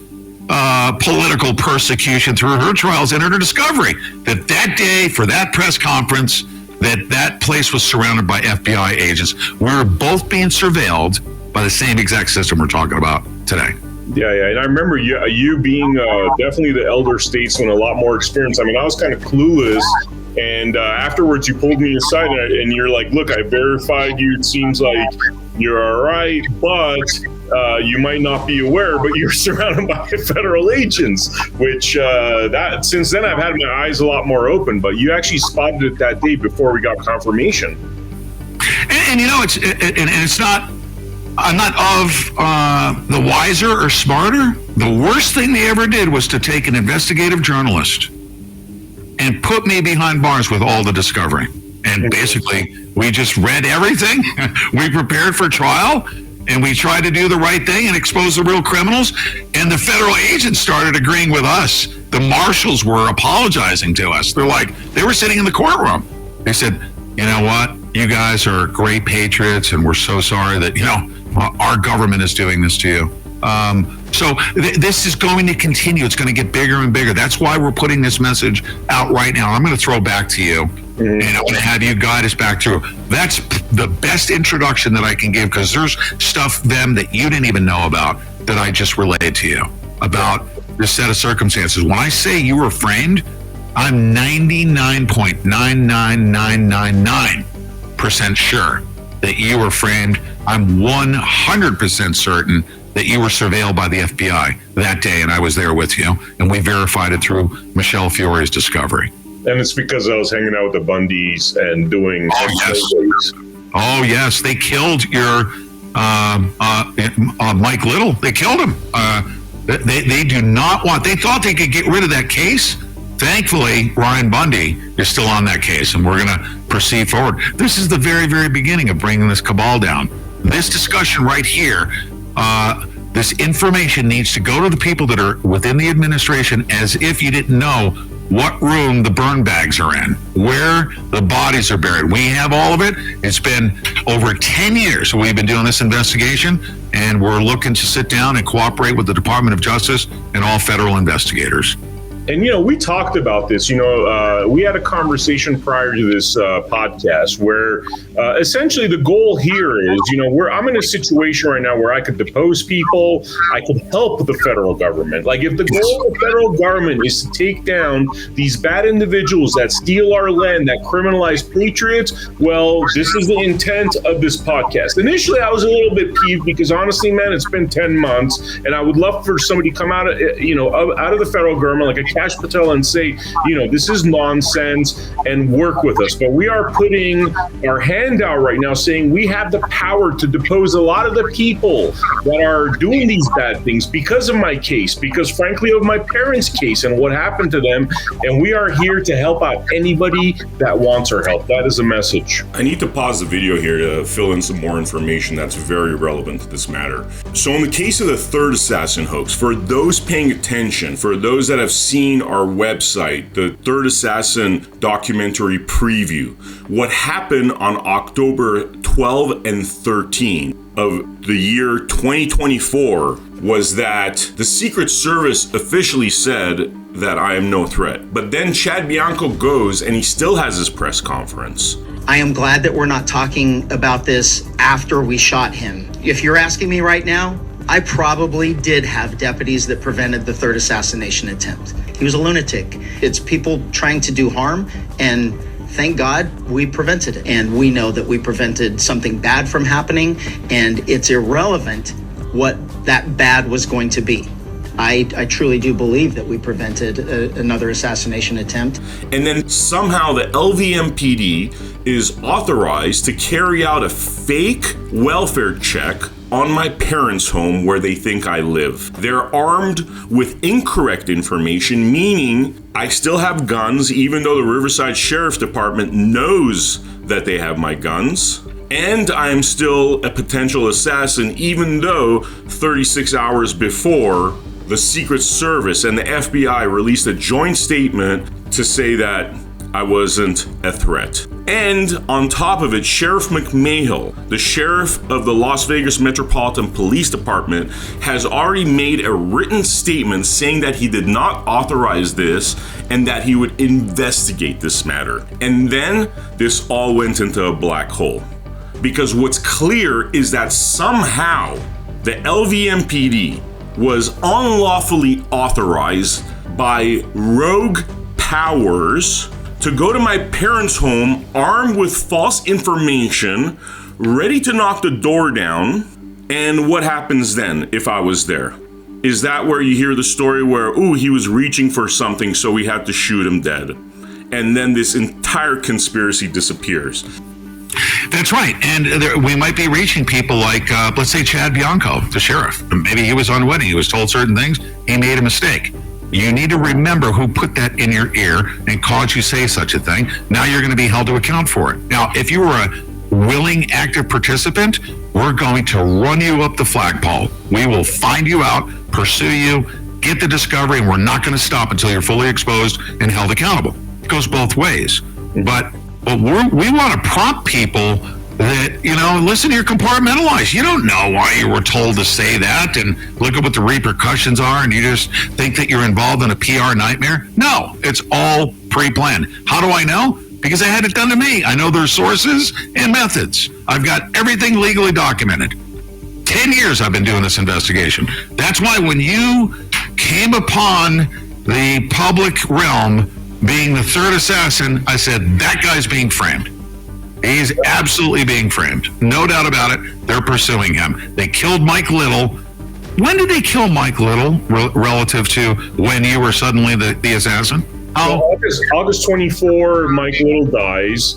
political persecution through her trials and her discovery that day for that press conference that place was surrounded by FBI agents. We were both being surveilled by the same exact system we're talking about today. Yeah. And I remember you being definitely the elder statesman, a lot more experience. I mean, I was kind of clueless. And afterwards, you pulled me aside and you're like, look, I verified you. It seems like you're all right, but you might not be aware, but you're surrounded by federal agents, which that since then I've had my eyes a lot more open. But you actually spotted it that day before we got confirmation. And you know, it's not. I'm not of the wiser or smarter. The worst thing they ever did was to take an investigative journalist and put me behind bars with all the discovery. And basically, we just read everything. We prepared for trial, and we tried to do the right thing and expose the real criminals. And the federal agents started agreeing with us. The marshals were apologizing to us. They were sitting in the courtroom. They said, you know what? You guys are great patriots, and we're so sorry that, our government is doing this to you. So this is going to continue. It's going to get bigger and bigger. That's why we're putting this message out right now. I'm going to throw back to you, and I'm going to have you guide us back through. That's the best introduction that I can give, because there's stuff, Vem, that you didn't even know about that I just relayed to you about this set of circumstances. When I say you were framed, I'm 99.99999% sure that you were framed. I'm 100% certain that you were surveilled by the FBI that day, and I was there with you, and we verified it through Michelle Fiore's discovery. And it's because I was hanging out with the Bundys and doing... Oh, yes. They killed your Mike Little. They killed him. They do not want... They thought they could get rid of that case. Thankfully, Ryan Bundy is still on that case, and we're going to proceed forward. This is the very, very beginning of bringing this cabal down. This discussion right here, this information needs to go to the people that are within the administration as if you didn't know what room the burn bags are in, where the bodies are buried. We have all of it. It's been over 10 years we've been doing this investigation, and we're looking to sit down and cooperate with the Department of Justice and all federal investigators. And, we talked about this, we had a conversation prior to this podcast where essentially the goal here is, I'm in a situation right now where I could depose people. I could help the federal government. Like, if the goal of the federal government is to take down these bad individuals that steal our land, that criminalize patriots, well, this is the intent of this podcast. Initially, I was a little bit peeved because honestly, man, it's been 10 months and I would love for somebody to come out of, out of the federal government, like a Cash Patel, and say, this is nonsense and work with us. But we are putting our hand out right now saying we have the power to depose a lot of the people that are doing these bad things because of my case, because frankly of my parents' case and what happened to them. And we are here to help out anybody that wants our help. That is a message. I need to pause the video here to fill in some more information that's very relevant to this matter. So in the case of the third assassin hoax, for those paying attention, for those that have seen our website, the Third Assassin documentary preview, what happened on October 12 and 13 of the year 2024 was that the Secret Service officially said that I am no threat. But then Chad Bianco goes and he still has his press conference. I am glad that we're not talking about this after we shot him. If you're asking me right now, I probably did have deputies that prevented the third assassination attempt. He was a lunatic. It's people trying to do harm, and thank God we prevented it. And we know that we prevented something bad from happening, and it's irrelevant what that bad was going to be. I truly do believe that we prevented another assassination attempt. And then somehow the LVMPD is authorized to carry out a fake welfare check on my parents' home where they think I live. They're armed with incorrect information, meaning I still have guns, even though the Riverside Sheriff's Department knows that they have my guns. And I am still a potential assassin, even though 36 hours before, the Secret Service and the FBI released a joint statement to say that I wasn't a threat. And on top of it, Sheriff McMahill, the sheriff of the Las Vegas Metropolitan Police Department, has already made a written statement saying that he did not authorize this and that he would investigate this matter. And then this all went into a black hole. Because what's clear is that somehow the LVMPD was unlawfully authorized by rogue powers to go to my parents' home armed with false information, ready to knock the door down. And what happens then if I was there? Is that where you hear the story where, he was reaching for something, so we had to shoot him dead? And then this entire conspiracy disappears. That's right. And we might be reaching people like, let's say, Chad Bianco, the sheriff. Maybe he was unwitting. He was told certain things. He made a mistake. You need to remember who put that in your ear and caused you say such a thing. Now you're going to be held to account for it. Now, if you were a willing, active participant, we're going to run you up the flagpole. We will find you out, pursue you, get the discovery, and we're not going to stop until you're fully exposed and held accountable. It goes both ways. But we want to prompt people that, listen, you're compartmentalized. You don't know why you were told to say that, and look at what the repercussions are, and you just think that you're involved in a PR nightmare. No, it's all pre-planned. How do I know? Because I had it done to me. I know their sources and methods. I've got everything legally documented. 10 years I've been doing this investigation. That's why when you came upon the public realm being the third assassin, I said, that guy's being framed. He's absolutely being framed. No doubt about it. They're pursuing him. They killed Mike Little. When did they kill Mike Little relative to when you were suddenly the assassin? August 24, Mike Little dies.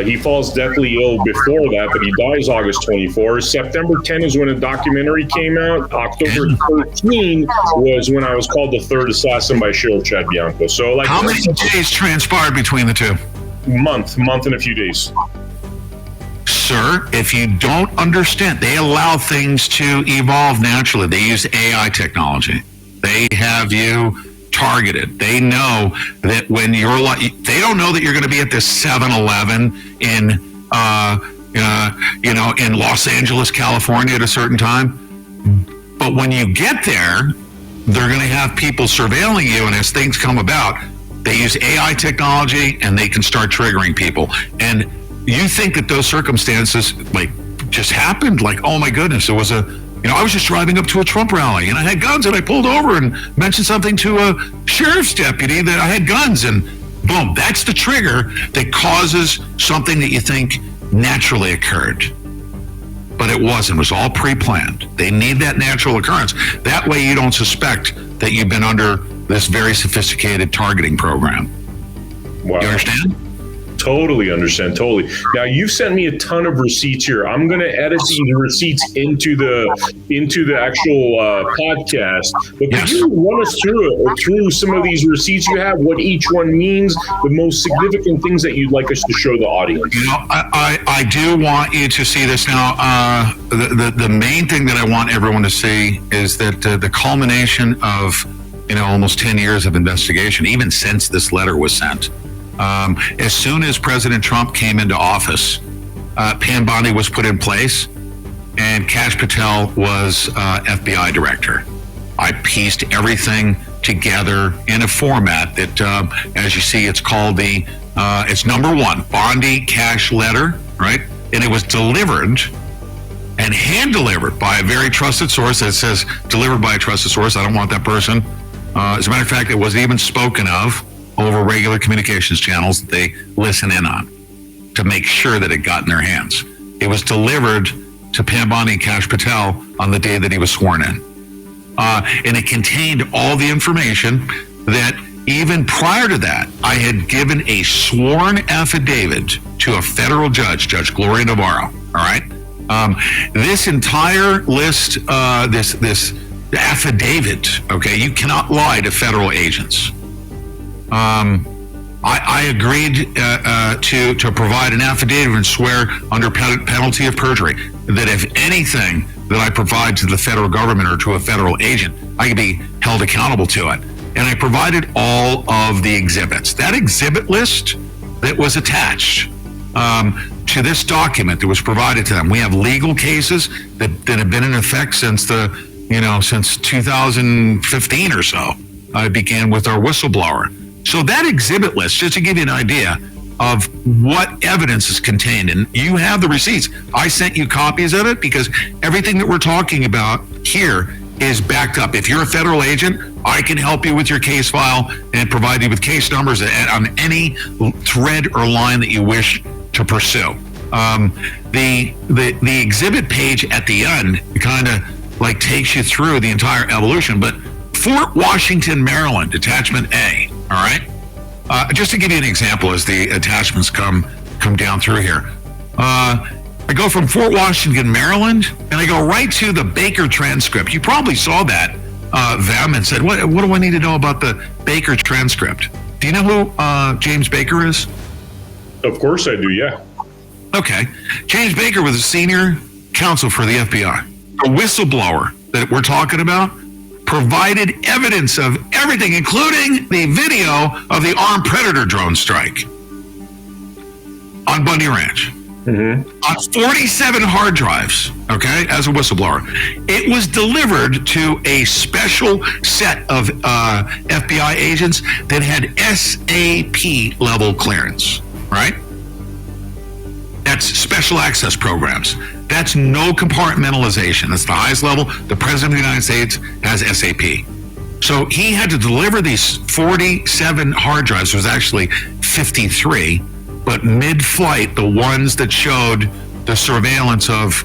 He falls deathly ill before that, but he dies August 24. September 10 is when a documentary came out. October 13 was when I was called the third assassin by Sheriff Chad Bianco. So, how many days transpired between the two? Month and a few days. Sir, if you don't understand, they allow things to evolve naturally. They use AI technology. They have you targeted. They know that when you're they don't know that you're going to be at this 7-Eleven in in Los Angeles, California at a certain time. But when you get there, they're going to have people surveilling you, and as things come about, they use AI technology and they can start triggering people. And you think that those circumstances just happened? Oh my goodness, it was I was just driving up to a Trump rally and I had guns and I pulled over and mentioned something to a sheriff's deputy that I had guns, and boom, that's the trigger that causes something that you think naturally occurred. But it wasn't. It was all pre-planned. They need that natural occurrence. That way you don't suspect that you've been under this very sophisticated targeting program. Wow. You understand? Totally understand. Totally. Now you've sent me a ton of receipts here. I'm going to edit these receipts into the actual podcast. But could you run us through some of these receipts you have? What each one means? The most significant things that you'd like us to show the audience? I do want you to see this now. The main thing that I want everyone to see is that the culmination of almost 10 years of investigation, even since this letter was sent. As soon as President Trump came into office, Pam Bondi was put in place, and Kash Patel was FBI director. I pieced everything together in a format that, as you see, it's called it's number one, Bondi Kash letter, right? And it was delivered and hand-delivered by a very trusted source that says delivered by a trusted source. I don't want that person. As a matter of fact, it wasn't even spoken of over regular communications channels that they listen in on to make sure that it got in their hands. It was delivered to Pam Bondi and Kash Patel on the day that he was sworn in. And it contained all the information that even prior to that, I had given a sworn affidavit to a federal judge, Judge Gloria Navarro. All right. This entire list, this affidavit, okay, you cannot lie to federal agents. I agreed to provide an affidavit and swear under penalty of perjury that if anything that I provide to the federal government or to a federal agent, I can be held accountable to it. And I provided all of the exhibits. That exhibit list that was attached to this document that was provided to them. We have legal cases that have been in effect since since 2015 or so. It began with our whistleblower. So that exhibit list, just to give you an idea of what evidence is contained, and you have the receipts. I sent you copies of it because everything that we're talking about here is backed up. If you're a federal agent, I can help you with your case file and provide you with case numbers on any thread or line that you wish to pursue. The exhibit page at the end kind of like takes you through the entire evolution. But Fort Washington, Maryland, attachment A. All right. Just to give you an example, as the attachments come down through here. I go from Fort Washington, Maryland, and I go right to the Baker transcript. You probably saw that, Vem, and said, what do I need to know about the Baker transcript? Do you know who James Baker is? Of course I do, yeah. Okay. James Baker was a senior counsel for the FBI. A whistleblower that we're talking about provided evidence of everything, including the video of the armed predator drone strike on Bundy Ranch. On 47 hard drives, okay, as a whistleblower. It was delivered to a special set of FBI agents that had SAP level clearance, right? That's special access programs. That's no compartmentalization. That's the highest level. The President of the United States has SAP. So he had to deliver these 47 hard drives. There was actually 53. But mid-flight, the ones that showed the surveillance of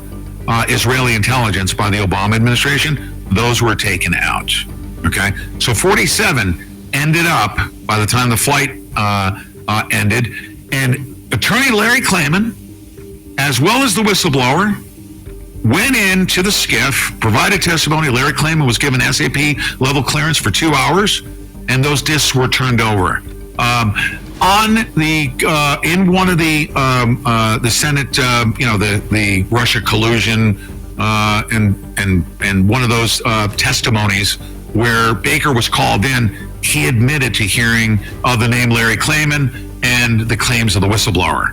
Israeli intelligence by the Obama administration, those were taken out, okay? So 47 ended up, by the time the flight ended, and Attorney Larry Klayman, as well as the whistleblower, went into the skiff, provided testimony. Larry Klayman was given SAP level clearance for 2 hours, and those discs were turned over. On the in one of the Senate, the Russia collusion and one of those testimonies where Baker was called in, he admitted to hearing the name Larry Klayman and the claims of the whistleblower,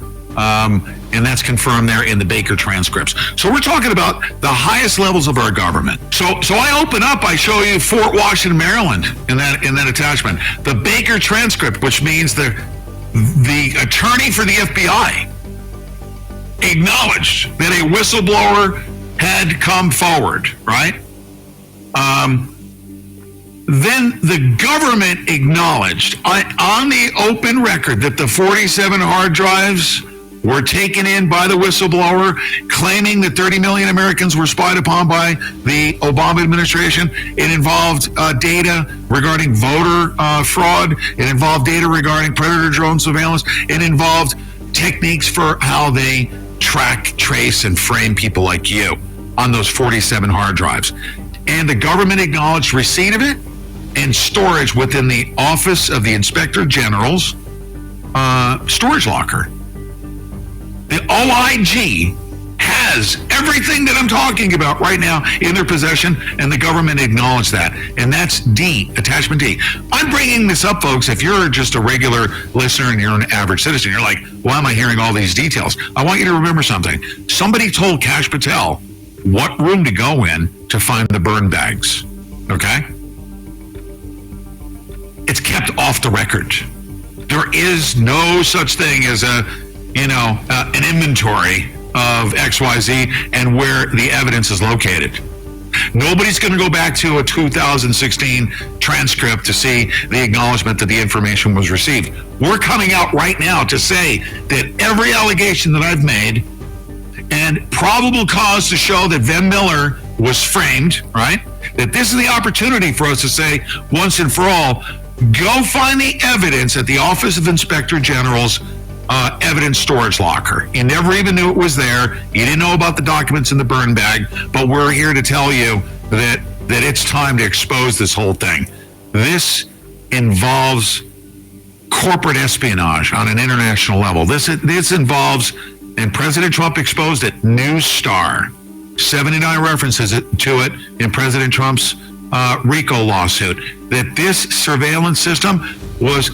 and that's confirmed there in the Baker transcripts. So we're talking about the highest levels of our government. So I open up, I show you Fort Washington, Maryland in that attachment, the Baker transcript, which means the attorney for the FBI acknowledged that a whistleblower had come forward, right? Then the government acknowledged on the open record that the 47 hard drives were taken in by the whistleblower, claiming that 30 million Americans were spied upon by the Obama administration. It involved data regarding voter fraud. It involved data regarding predator drone surveillance. It involved techniques for how they track, trace, and frame people like you on those 47 hard drives. And the government acknowledged receipt of it and storage within the Office of the Inspector General's storage locker. The OIG has everything that I'm talking about right now in their possession, and the government acknowledged that. And that's D, attachment D. I'm bringing this up, folks, if you're just a regular listener and you're an average citizen, you're like, why am I hearing all these details? I want you to remember something. Somebody told Kash Patel what room to go in to find the burn bags, okay? It's kept off the record. There is no such thing as an inventory of XYZ and where the evidence is located. Nobody's going to go back to a 2016 transcript to see the acknowledgement that the information was received. We're coming out right now to say that every allegation that I've made and probable cause to show that Vem Miller was framed, right? That this is the opportunity for us to say once and for all, go find the evidence at the Office of Inspector General's evidence storage locker. You never even knew it was there. You didn't know about the documents in the burn bag, but we're here to tell you that it's time to expose this whole thing. This involves corporate espionage on an international level. This involves, and President Trump exposed it, News Star. 79 references to it in President Trump's RICO lawsuit, that this surveillance system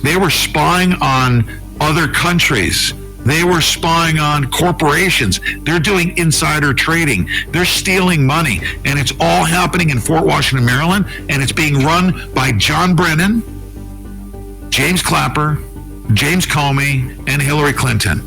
they were spying on other countries They were spying on corporations. They're doing insider trading. They're stealing money. And it's all happening in Fort Washington, Maryland. And it's being run by John Brennan, James Clapper, James Comey, and Hillary Clinton.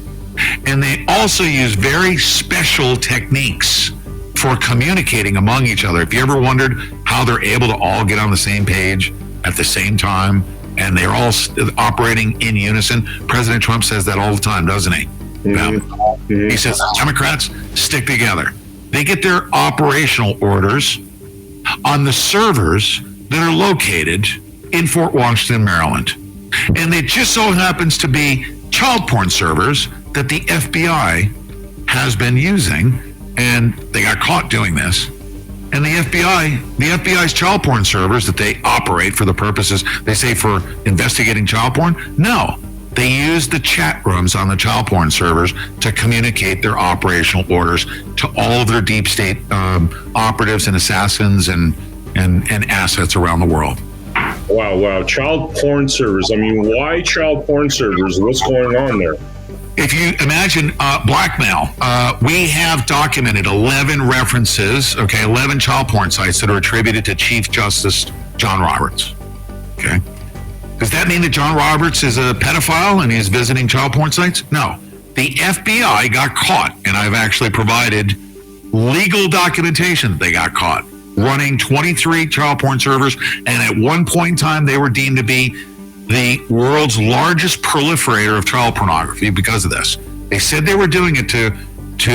And they also use very special techniques for communicating among each other. If you ever wondered how they're able to all get on the same page at the same time, and they're all operating in unison. President Trump says that all the time, doesn't he? He says Democrats stick together. They get their operational orders on the servers that are located in Fort Washington, Maryland. And it just so happens to be child porn servers that the FBI has been using, and they got caught doing this. And the FBI's child porn servers that they operate for the purposes, they say for investigating child porn, no. They use the chat rooms on the child porn servers to communicate their operational orders to all of their deep state operatives and assassins and assets around the world. Wow. Child porn servers. I mean, why child porn servers? What's going on there? If you imagine blackmail, we have documented 11 references, 11 child porn sites that are attributed to Chief Justice John Roberts. Okay. Does that mean that John Roberts is a pedophile and he's visiting child porn sites? No. The FBI got caught, and I've actually provided legal documentation that they got caught running 23 child porn servers, and at one point in time, they were deemed to be the world's largest proliferator of child pornography because of this. They said they were doing it to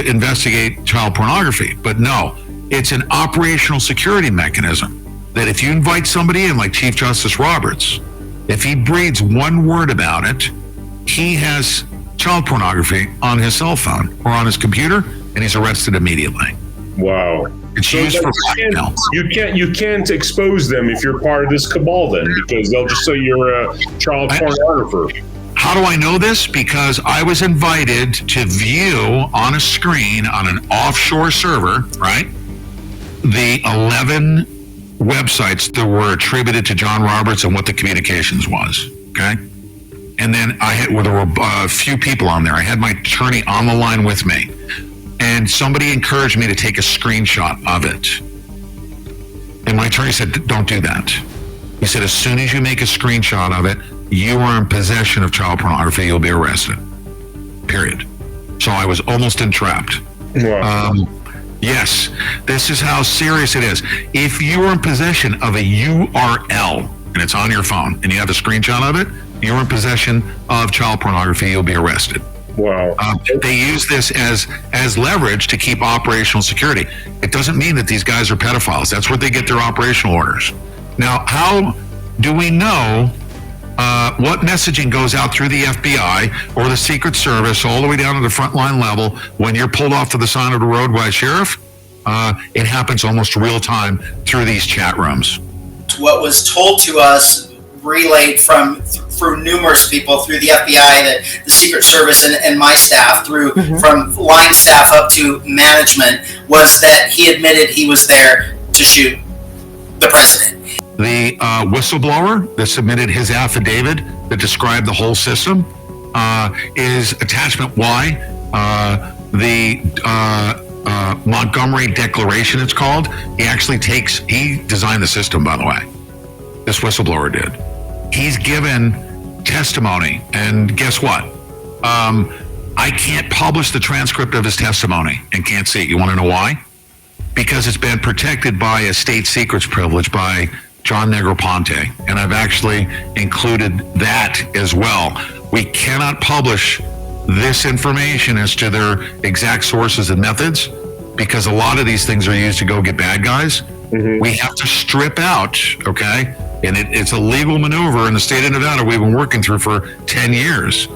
investigate child pornography, but no, it's an operational security mechanism that if you invite somebody in, like Chief Justice Roberts, if he breathes one word about it, he has child pornography on his cell phone or on his computer, and he's arrested immediately. Wow. It's used for blackmail. You can't expose them if you're part of this cabal then, because they'll just say you're a child pornographer. How do I know this? Because I was invited to view on a screen on an offshore server, right, the 11 websites that were attributed to John Roberts and what the communications was, okay? And then there were a few people on there. I had my attorney on the line with me. And somebody encouraged me to take a screenshot of it. And my attorney said, don't do that. He said, as soon as you make a screenshot of it, you are in possession of child pornography, you'll be arrested. Period. So I was almost entrapped. Wow. Yes, this is how serious it is. If you are in possession of a URL, and it's on your phone, and you have a screenshot of it, you're in possession of child pornography, you'll be arrested. Wow. They use this as leverage to keep operational security. It doesn't mean that these guys are pedophiles. That's where they get their operational orders. Now, how do we know what messaging goes out through the FBI or the Secret Service all the way down to the frontline level when you're pulled off to the side of the road by a sheriff? It happens almost real time through these chat rooms. What was told to us relayed through numerous people, through the FBI, the Secret Service, and my staff, from line staff up to management, was that he admitted he was there to shoot the president. The whistleblower that submitted his affidavit that described the whole system is attachment Y, the Montgomery Declaration, it's called. He designed the system, by the way. This whistleblower did. He's given testimony, and guess what? I can't publish the transcript of his testimony and can't see it. You want to know why? Because it's been protected by a state secrets privilege by John Negroponte, and I've actually included that as well. We cannot publish this information as to their exact sources and methods because a lot of these things are used to go get bad guys. Mm-hmm. We have to strip out, okay? And it's a legal maneuver in the state of Nevada we've been working through for 10 years.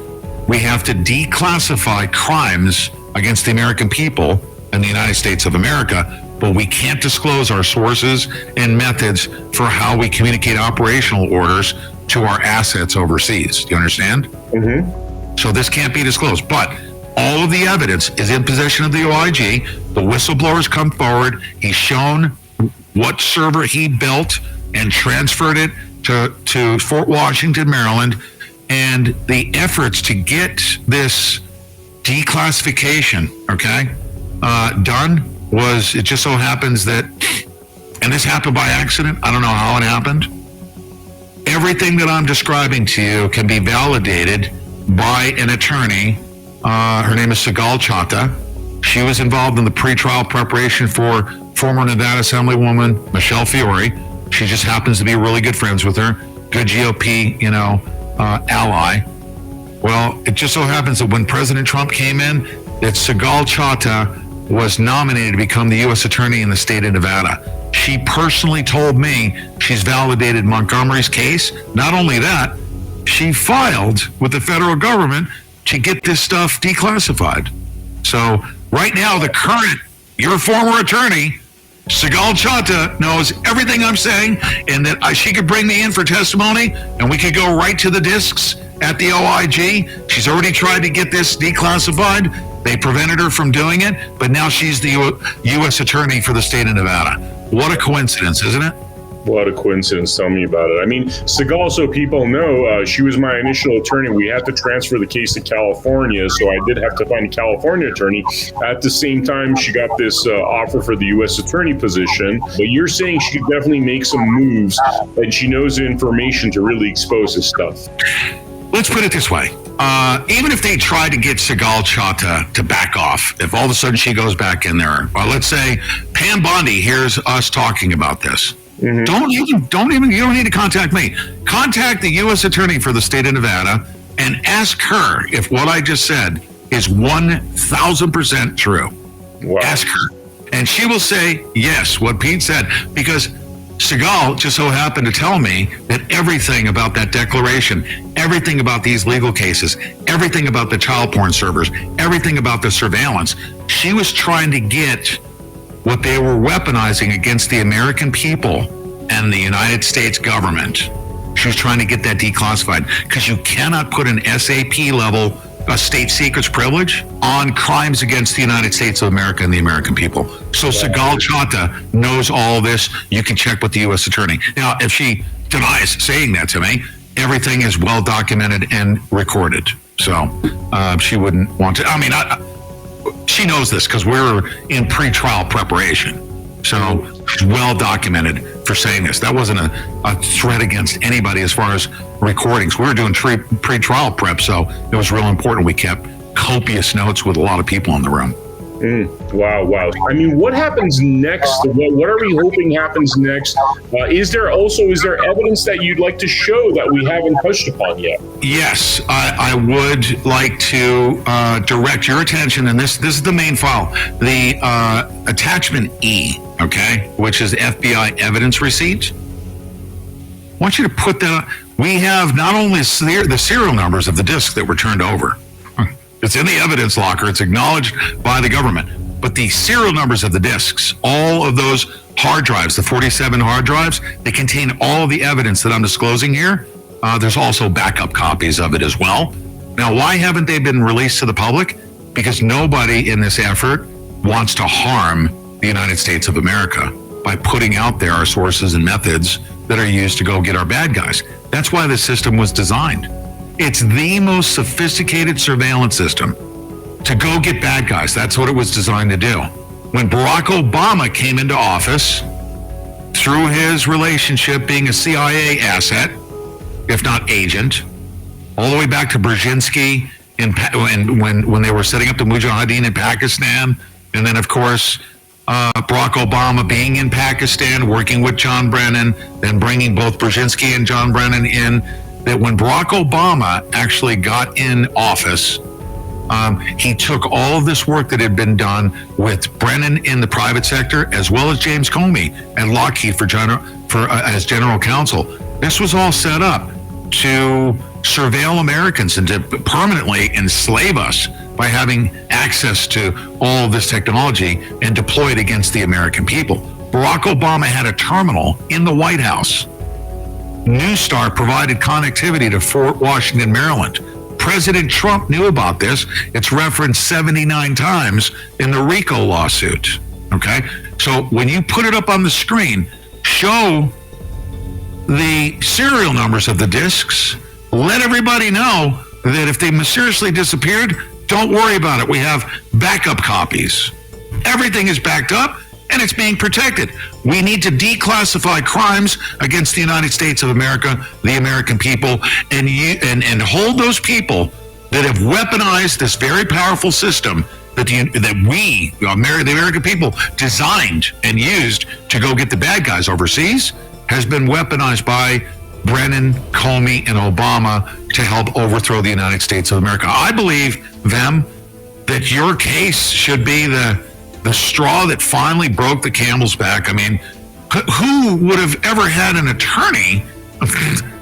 We have to declassify crimes against the American people and the United States of America, but we can't disclose our sources and methods for how we communicate operational orders to our assets overseas. Do you understand? Mm-hmm. So this can't be disclosed, but all of the evidence is in possession of the OIG. The whistleblowers come forward. He's shown what server he built and transferred it to Fort Washington, Maryland. And the efforts to get this declassification, okay, done was, it just so happens that, and this happened by accident, I don't know how it happened. Everything that I'm describing to you can be validated by an attorney. Her name is Sigal Chattah. She was involved in the pretrial preparation for former Nevada Assemblywoman Michelle Fiore. She just happens to be really good friends with her. Good GOP, ally. Well, it just so happens that when President Trump came in, that Sigal Chattah was nominated to become the U.S. Attorney in the state of Nevada. She personally told me she's validated Montgomery's case. Not only that, she filed with the federal government to get this stuff declassified. So right now, your former attorney, Sigal Chattah, knows everything I'm saying, and that she could bring me in for testimony, and we could go right to the discs at the OIG. She's already tried to get this declassified. They prevented her from doing it, but now she's the U.S. Attorney for the state of Nevada. What a coincidence, isn't it? What a coincidence. Tell me about it. I mean, Sigal, so people know, she was my initial attorney. We had to transfer the case to California, so I did have to find a California attorney. At the same time, she got this offer for the U.S. attorney position. But you're saying she could definitely make some moves, and she knows the information to really expose this stuff. Let's put it this way. Even if they try to get Sigal Chattah to back off, if all of a sudden she goes back in there, or let's say Pam Bundy hears us talking about this, you don't need to contact me. Contact the U.S. Attorney for the state of Nevada and ask her if what I just said is 1,000% true. Wow. Ask her. And she will say, yes, what Pete said, because Sigal just so happened to tell me that everything about that declaration, everything about these legal cases, everything about the child porn servers, everything about the surveillance, she was trying to get what they were weaponizing against the American people and the United States government. She was trying to get that declassified because you cannot put an SAP level, a state secrets privilege, on crimes against the United States of America and the American people. So Sigal Chattah knows all this. You can check with the U.S. Attorney. Now, if she denies saying that to me, everything is well documented and recorded. So she wouldn't want to. I mean, she knows this because we're in pretrial preparation. So it's well documented for saying this. That wasn't a threat against anybody as far as recordings. We were doing pre-trial prep, so it was real important. We kept copious notes with a lot of people in the room. Wow. I mean, what happens next? What are we hoping happens next? Is there evidence that you'd like to show that we haven't touched upon yet? Yes, I would like to direct your attention, and this is the main file, the attachment E, okay, which is FBI evidence receipt. I want you to put that. We have not only the serial numbers of the discs that were turned over. It's in the evidence locker. It's acknowledged by the government. But the serial numbers of the discs, all of those hard drives, the 47 hard drives, they contain all of the evidence that I'm disclosing here. There's also backup copies of it as well. Now, why haven't they been released to the public? Because nobody in this effort wants to harm the United States of America by putting out there our sources and methods that are used to go get our bad guys. That's why the system was designed. It's the most sophisticated surveillance system to go get bad guys. That's what it was designed to do. When Barack Obama came into office, through his relationship being a CIA asset, if not agent, all the way back to Brzezinski when they were setting up the Mujahideen in Pakistan, and then, of course, Barack Obama being in Pakistan, working with John Brennan, then bringing both Brzezinski and John Brennan in, that when Barack Obama actually got in office, he took all of this work that had been done with Brennan in the private sector, as well as James Comey and Lockheed as general counsel. This was all set up to surveil Americans and to permanently enslave us by having access to all of this technology and deploy it against the American people. Barack Obama had a terminal in the White House. Newstar provided connectivity to Fort Washington, Maryland. President Trump knew about this. It's referenced 79 times in the RICO lawsuit. Okay? So when you put it up on the screen, show the serial numbers of the discs. Let everybody know that if they mysteriously disappeared, Don't worry about it. We have backup copies. Everything is backed up and it's being protected. We need to declassify crimes against the United States of America, the American people, and hold those people that have weaponized this very powerful system that we, the American people, designed and used to go get the bad guys overseas, has been weaponized by Brennan, Comey, and Obama to help overthrow the United States of America. I believe, Vem, that your case should be the straw that finally broke the camel's back. I mean, who would have ever had an attorney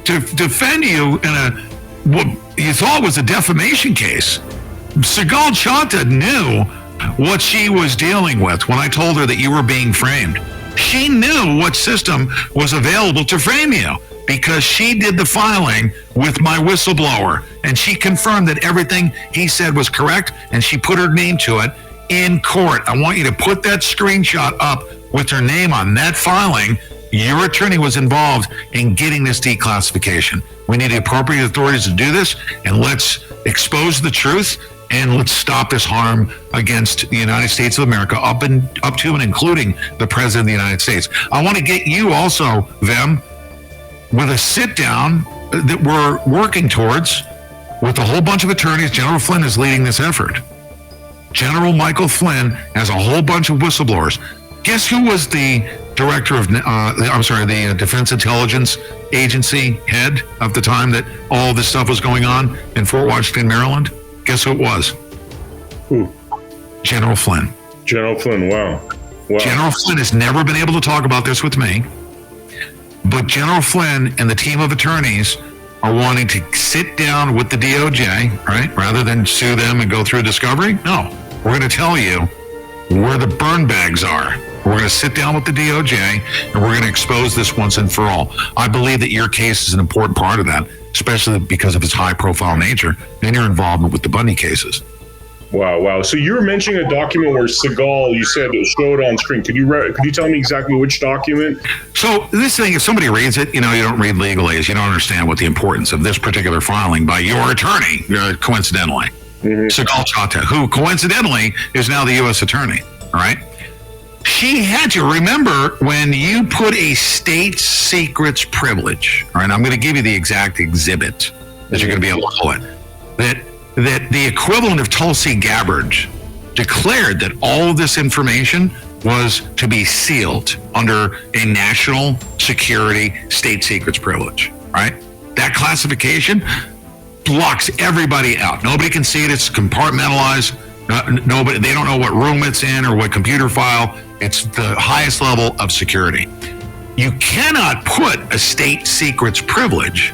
to defend you in what you thought was a defamation case? Sigal Chattah knew what she was dealing with when I told her that you were being framed. She knew what system was available to frame you because she did the filing with my whistleblower, and she confirmed that everything he said was correct, and she put her name to it in court. I want you to put that screenshot up with her name on that filing. Your attorney was involved in getting this declassification. We need the appropriate authorities to do this, and let's expose the truth, and let's stop this harm against the United States of America, up to and including the President of the United States. I want to get you also, Vem, with a sit-down that we're working towards with a whole bunch of attorneys. General Flynn is leading this effort. General Michael Flynn has a whole bunch of whistleblowers. Guess who was the director of, the Defense Intelligence Agency head of the time that all this stuff was going on in Fort Washington, Maryland? Guess who it was? Who? General Flynn. General Flynn, wow. General Flynn has never been able to talk about this with me, but General Flynn and the team of attorneys are wanting to sit down with the DOJ, right? Rather than sue them and go through discovery. No, we're going to tell you where the burn bags are. We're going to sit down with the DOJ and we're going to expose this once and for all. I believe that your case is an important part of that, especially because of its high profile nature and your involvement with the Bundy cases. Wow. So you were mentioning a document where Sigal, you said, showed on screen. Could you tell me exactly which document? So this thing, if somebody reads it, you don't read legalese. You don't understand what the importance of this particular filing by your attorney, coincidentally. Sigal Chattah, who coincidentally is now the U.S. attorney, all right? She had to remember when you put a state secrets privilege, all right, I'm going to give you the exact exhibit that you're going to be able to pull it, that the equivalent of Tulsi Gabbard declared that all of this information was to be sealed under a national security state secrets privilege, right? That classification blocks everybody out. Nobody can see it. It's compartmentalized. They don't know what room it's in or what computer file. It's the highest level of security. You cannot put a state secrets privilege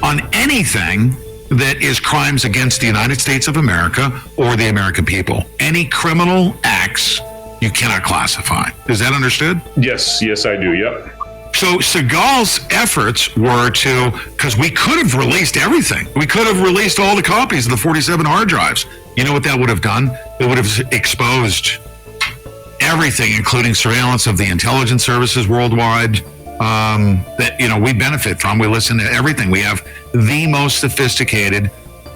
on anything that is crimes against the United States of America or the American people. Any criminal acts you cannot classify. Is that understood? Yes, I do. Yep. So Sigal's efforts were because we could have released everything. We could have released all the copies of the 47 hard drives. You know what that would have done? It would have exposed everything, including surveillance of the intelligence services worldwide that we benefit from. We listen to everything. We have the most sophisticated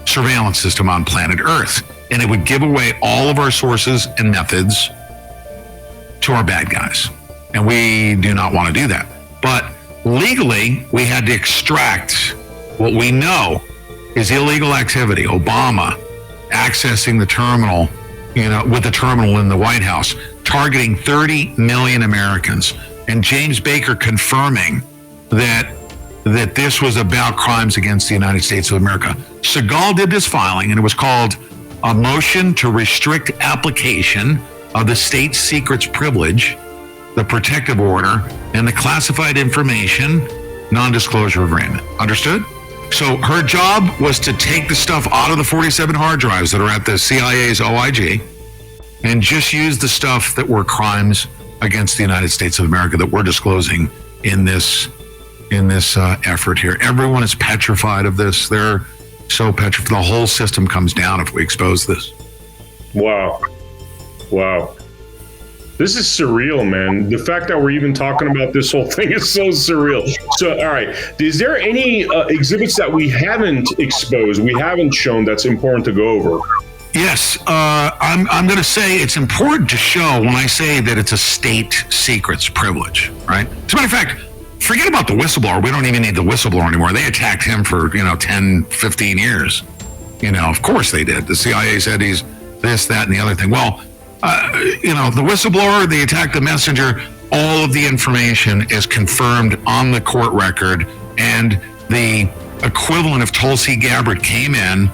surveillance system on planet Earth, and it would give away all of our sources and methods to our bad guys, and we do not want to do that. But legally, we had to extract what we know is illegal activity. Obama accessing the terminal, with the terminal in the White House, targeting 30 million Americans, and James Baker confirming that this was about crimes against the United States of America. Sigal did this filing, and it was called a motion to restrict application of the state secrets privilege, the protective order, and the classified information non-disclosure agreement. Understood? So her job was to take the stuff out of the 47 hard drives that are at the CIA's OIG and just use the stuff that were crimes against the United States of America that we're disclosing in this effort here. Everyone is petrified of this. They're so petrified. The whole system comes down if we expose this. Wow. This is surreal, man. The fact that we're even talking about this whole thing is so surreal. So, all right, is there any exhibits that we haven't exposed, we haven't shown that's important to go over? Yes, I'm going to say it's important to show when I say that it's a state secrets privilege, right? As a matter of fact, forget about the whistleblower. We don't even need the whistleblower anymore. They attacked him for, 10, 15 years. Of course they did. The CIA said he's this, that, and the other thing. Well, the whistleblower, they attacked the messenger. All of the information is confirmed on the court record, and the equivalent of Tulsi Gabbard came in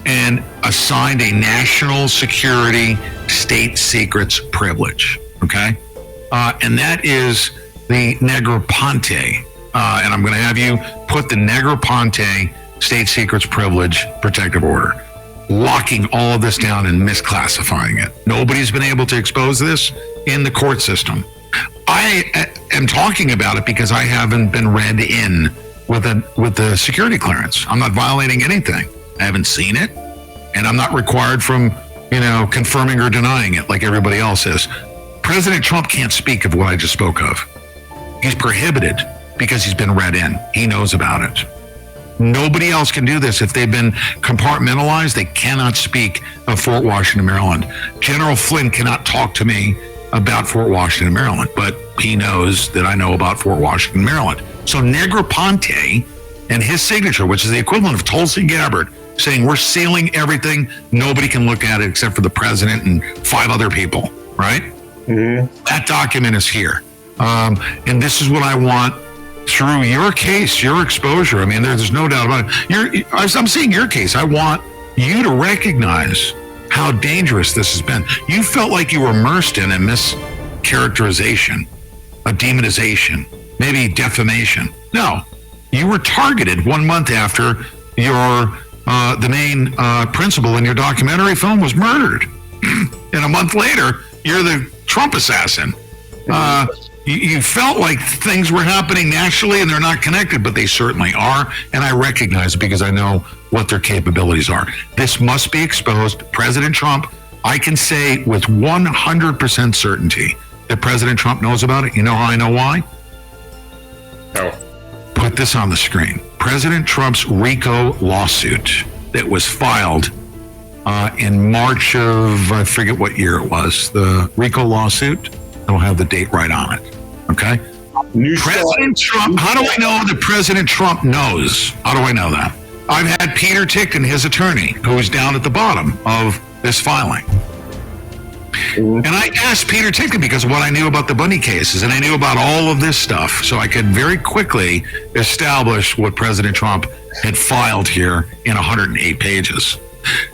and assigned a national security state secrets privilege, okay? And that is the Negroponte. And I'm going to have you put the Negroponte state secrets privilege protective order, locking all of this down and misclassifying it. Nobody's been able to expose this in the court system. I am talking about it because I haven't been read in with the security clearance. I'm not violating anything. I haven't seen it, and I'm not required from, confirming or denying it like everybody else is. President Trump can't speak of what I just spoke of. He's prohibited because he's been read in. He knows about it. Nobody else can do this. If they've been compartmentalized, they cannot speak of Fort Washington, Maryland. General Flynn cannot talk to me about Fort Washington, Maryland, but he knows that I know about Fort Washington, Maryland. So Negroponte and his signature, which is the equivalent of Tulsi Gabbard, saying we're sealing everything, nobody can look at it except for the president and 5 other people, right? Mm-hmm. That document is here. And this is what I want through your case, your exposure. I mean, there's no doubt about it. I'm seeing your case. I want you to recognize how dangerous this has been. You felt like you were immersed in a mischaracterization, a demonization, maybe defamation. No, you were targeted 1 month after the main principal in your documentary film was murdered. And a month later, you're the Trump assassin. You felt like things were happening nationally and they're not connected, but they certainly are. And I recognize it because I know what their capabilities are. This must be exposed. President Trump, I can say with 100% certainty that President Trump knows about it. You know how I know why? How? Put this on the screen. President Trump's RICO lawsuit that was filed in March of, I forget what year it was, the RICO lawsuit. I don't have the date right on it. Okay. President Trump, how do I know that President Trump knows? How do I know that? I've had Peter Tickton, his attorney, who is down at the bottom of this filing. And I asked Peter Tickton because of what I knew about the Bundy cases, and I knew about all of this stuff, so I could very quickly establish what President Trump had filed here in 108 pages.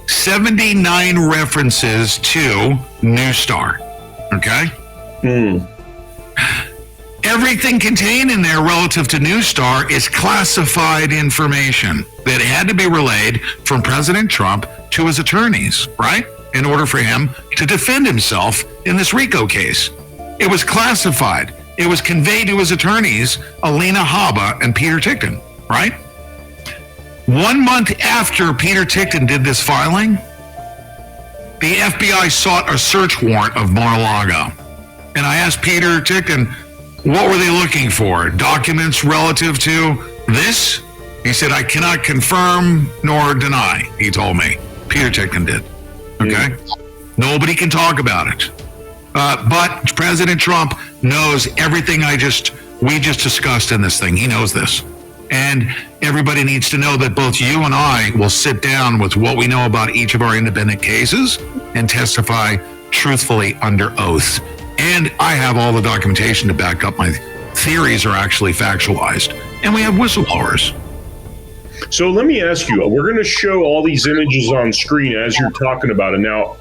79 references to New Star. Okay? Everything contained in there relative to New Star is classified information that had to be relayed from President Trump to his attorneys, right? In order for him to defend himself in this RICO case. It was classified. It was conveyed to his attorneys, Alina Habba and Peter Tickton, right? 1 month after Peter Tickton did this filing, the FBI sought a search warrant of Mar-a-Lago. And I asked Peter Tickton, what were they looking for? Documents relative to this? He said, I cannot confirm nor deny, he told me. Peter Tickton did. Okay? Nobody can talk about it. But President Trump knows everything we just discussed in this thing. He knows this. And everybody needs to know that both you and I will sit down with what we know about each of our independent cases and testify truthfully under oath. And I have all the documentation to back up my theories are actually factualized. And we have whistleblowers. So let me ask you, we're going to show all these images on screen as you're talking about it. Now,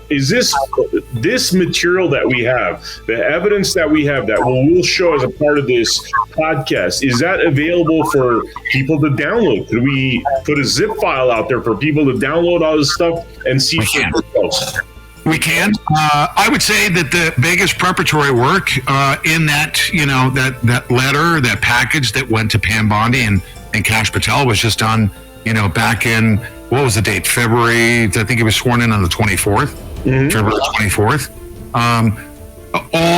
is this material that we have, the evidence that we have that we'll show as a part of this podcast, is that available for people to download? Could we put a zip file out there for people to download all this stuff and see for themselves? We can. I would say that the biggest preparatory work in that, that letter, that package that went to Pam Bondi and Kash Patel was just done, back in, what was the date? February, I think he was sworn in on the 24th, February 24th.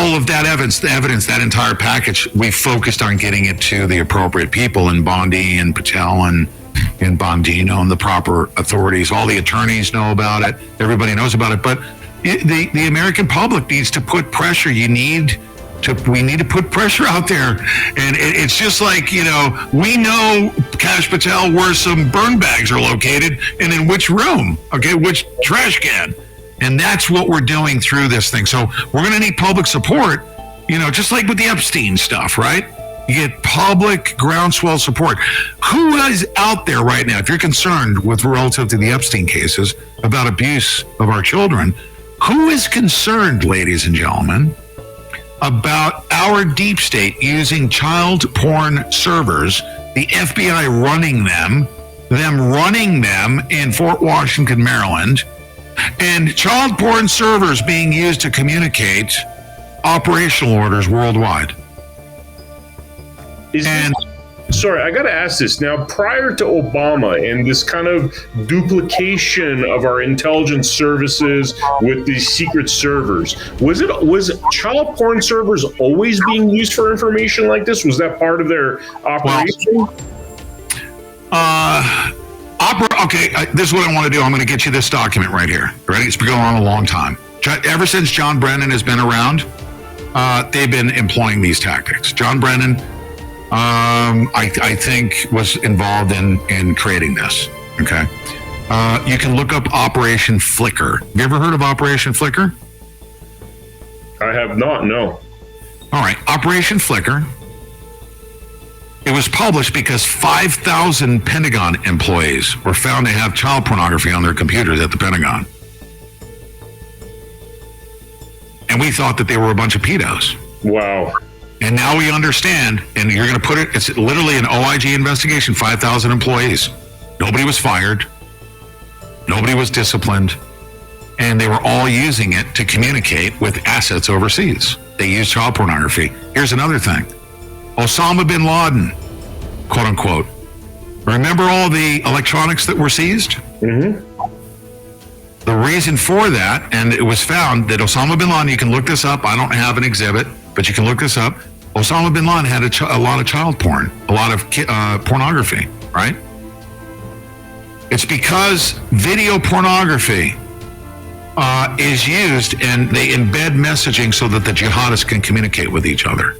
all of that evidence, that entire package, we focused on getting it to the appropriate people in Bundy and Patel and Bondino and the proper authorities. All the attorneys know about it. Everybody knows about it. But the American public needs to put pressure. We need to put pressure out there. And it's just like, we know, Kash Patel, where some burn bags are located and in which room, okay, which trash can. And that's what we're doing through this thing. So we're going to need public support, just like with the Epstein stuff, right? You get public groundswell support. Who is out there right now, if you're concerned with relative to the Epstein cases about abuse of our children, who is concerned, ladies and gentlemen, about our deep state using child porn servers, the FBI running them running them in Fort Washington, Maryland, and child porn servers being used to communicate operational orders worldwide? Sorry, I got to ask this. Now, prior to Obama and this kind of duplication of our intelligence services with these secret servers, was child porn servers always being used for information like this? Was that part of their operation? This is what I want to do. I'm going to get you this document right here. Ready? It's been going on a long time. Ever since John Brennan has been around, they've been employing these tactics. John Brennan, I think, was involved in creating this. Okay. You can look up Operation Flicker. Have you ever heard of Operation Flicker? I have not, no. All right. Operation Flicker. It was published because 5,000 Pentagon employees were found to have child pornography on their computers at the Pentagon. And we thought that they were a bunch of pedos. Wow. And now we understand, and you're going to put it, it's literally an OIG investigation, 5,000 employees. Nobody was fired. Nobody was disciplined. And they were all using it to communicate with assets overseas. They used child pornography. Here's another thing. Osama bin Laden, quote unquote. Remember all the electronics that were seized? Mm-hmm. The reason for that, and it was found that Osama bin Laden, you can look this up. I don't have an exhibit, but you can look this up. Osama bin Laden had a lot of child porn, a lot of pornography, right? It's because video pornography is used, and they embed messaging so that the jihadists can communicate with each other.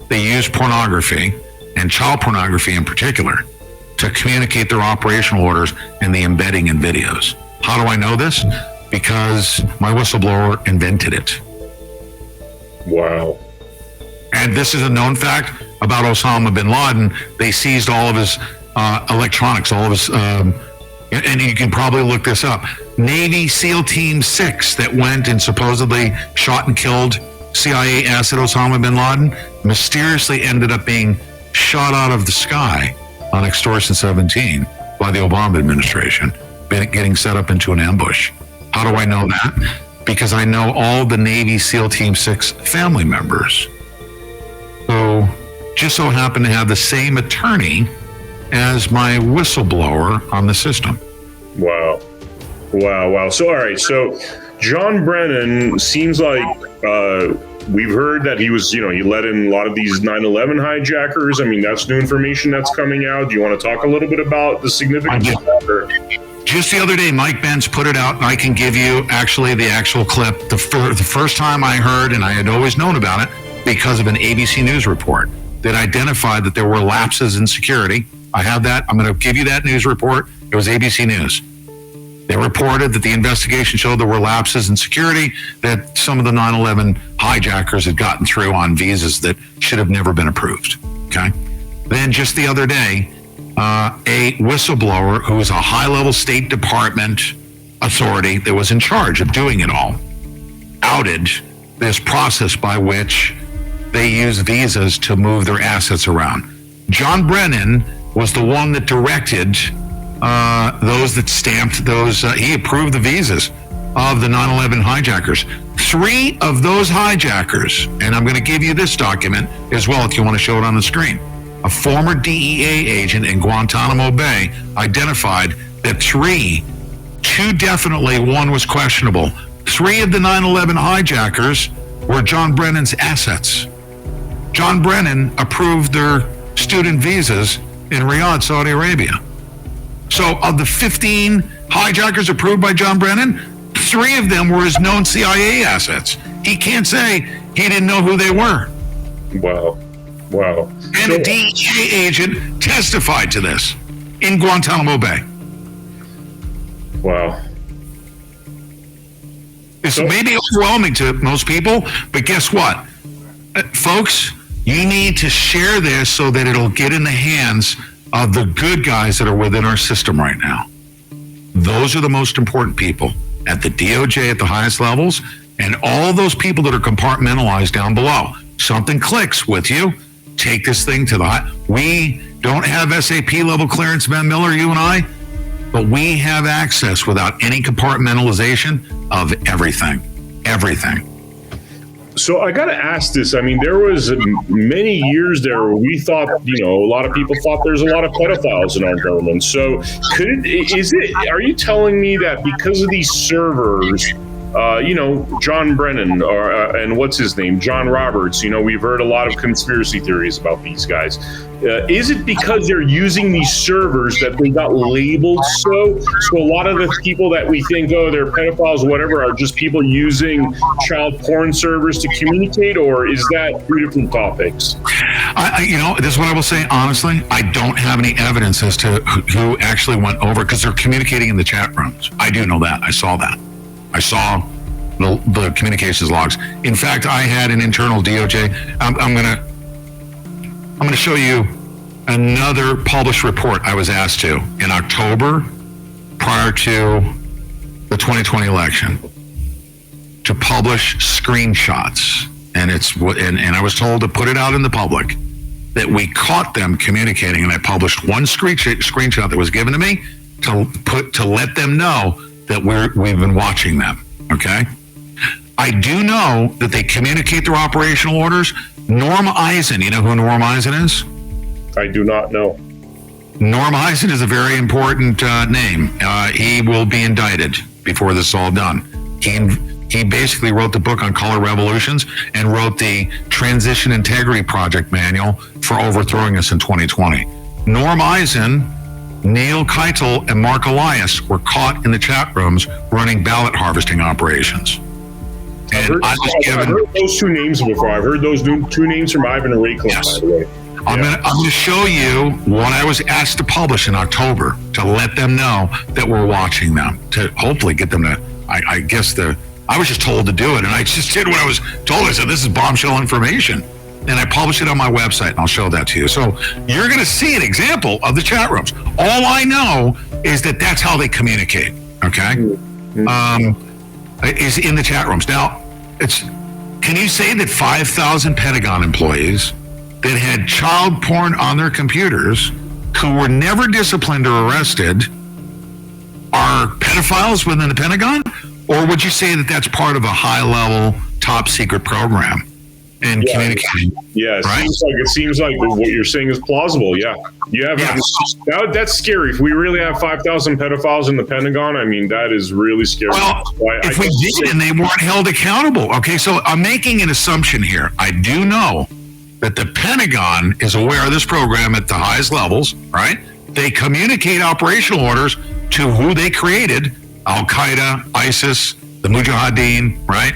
They use pornography, and child pornography in particular, to communicate their operational orders and the embedding in videos. How do I know this? Because my whistleblower invented it. Wow. And this is a known fact about Osama bin Laden. They seized all of his electronics, all of his, and you can probably look this up. Navy SEAL Team 6 that went and supposedly shot and killed CIA asset Osama bin Laden mysteriously ended up being shot out of the sky on Extortion 17 by the Obama administration, getting set up into an ambush. How do I know that? Because I know all the Navy SEAL Team 6 family members who just so happen to have the same attorney as my whistleblower on the system. Wow. So, all right. So John Brennan seems like we've heard that he was, he let in a lot of these 9/11 hijackers. I mean, that's new information that's coming out. Do you want to talk a little bit about the significance of that? Just the other day, Mike Benz put it out, and I can give you actually the actual clip. The first time I heard, and I had always known about it because of an ABC News report that identified that there were lapses in security. I have that. I'm going to give you that news report. It was ABC News. They reported that the investigation showed there were lapses in security, that some of the 9/11 hijackers had gotten through on visas that should have never been approved. Okay. Then just the other day, a whistleblower who was a high-level State Department authority that was in charge of doing it all outed this process by which they use visas to move their assets around. John Brennan was the one that directed those that stamped those. He approved the visas of the 9/11 hijackers. 3 of those hijackers, and I'm going to give you this document as well if you want to show it on the screen. A former DEA agent in Guantanamo Bay identified that 2 definitely, 1 was questionable. 3 of the 9/11 hijackers were John Brennan's assets. John Brennan approved their student visas in Riyadh, Saudi Arabia. So of the 15 hijackers approved by John Brennan, 3 of them were his known CIA assets. He can't say he didn't know who they were. Wow. And a DEA agent testified to this in Guantanamo Bay. Wow. It's maybe overwhelming to most people, but guess what? Folks, you need to share this so that it'll get in the hands of the good guys that are within our system right now. Those are the most important people at the DOJ at the highest levels, and all those people that are compartmentalized down below. Something clicks with you, take this thing to the high. We don't have SAP level clearance, Vem Miller, you and I, but we have access without any compartmentalization of everything. So I got to ask this. I mean, there was many years there where we thought, a lot of people thought there's a lot of pedophiles in our government. So are you telling me that because of these servers, John Brennan and what's his name, John Roberts, we've heard a lot of conspiracy theories about these guys. Is it because they're using these servers that they got labeled so a lot of the people that we think, they're pedophiles, whatever, are just people using child porn servers to communicate, or is that 2 different topics? This is what I will say, honestly. I don't have any evidence as to who actually went over, because they're communicating in the chat rooms. I do know that. I saw that. I saw the communications logs. In fact, I had an internal DOJ. I'm gonna show you another published report I was asked to in October, prior to the 2020 election, to publish screenshots, and I was told to put it out in the public that we caught them communicating, and I published one screenshot that was given to me to let them know that we've been watching them. Okay, I do know that they communicate their operational orders. Norm Eisen, you know who Norm Eisen is? I do not know. Norm Eisen is a very important name. He will be indicted before this is all done. He basically wrote the book on color revolutions and wrote the Transition Integrity Project manual for overthrowing us in 2020. Norm Eisen, Neil Keitel, and Mark Elias were caught in the chat rooms running ballot harvesting operations. I've heard those 2 names before. I've heard those 2 names from Ivan Raycliffe, yes. By the way. I'm going to show you what I was asked to publish in October to let them know that we're watching them, to hopefully get them to, I was just told to do it, and I just did what I was told. I said, this is bombshell information. And I published it on my website, and I'll show that to you. So you're going to see an example of the chat rooms. All I know is that that's how they communicate, okay? Is in the chat rooms. Now, can you say that 5,000 Pentagon employees that had child porn on their computers, who were never disciplined or arrested, are pedophiles within the Pentagon? Or would you say that that's part of a high-level, top-secret program and communicating? Yeah, right? It seems like what you're saying is plausible. Yeah, you have. Yeah. That's scary. If we really have 5,000 pedophiles in the Pentagon, I mean, that is really scary. Well, if we did and they weren't held accountable, okay. So I'm making an assumption here. I do know that the Pentagon is aware of this program at the highest levels, right? They communicate operational orders to who they created: Al Qaeda, ISIS, the Mujahideen, right?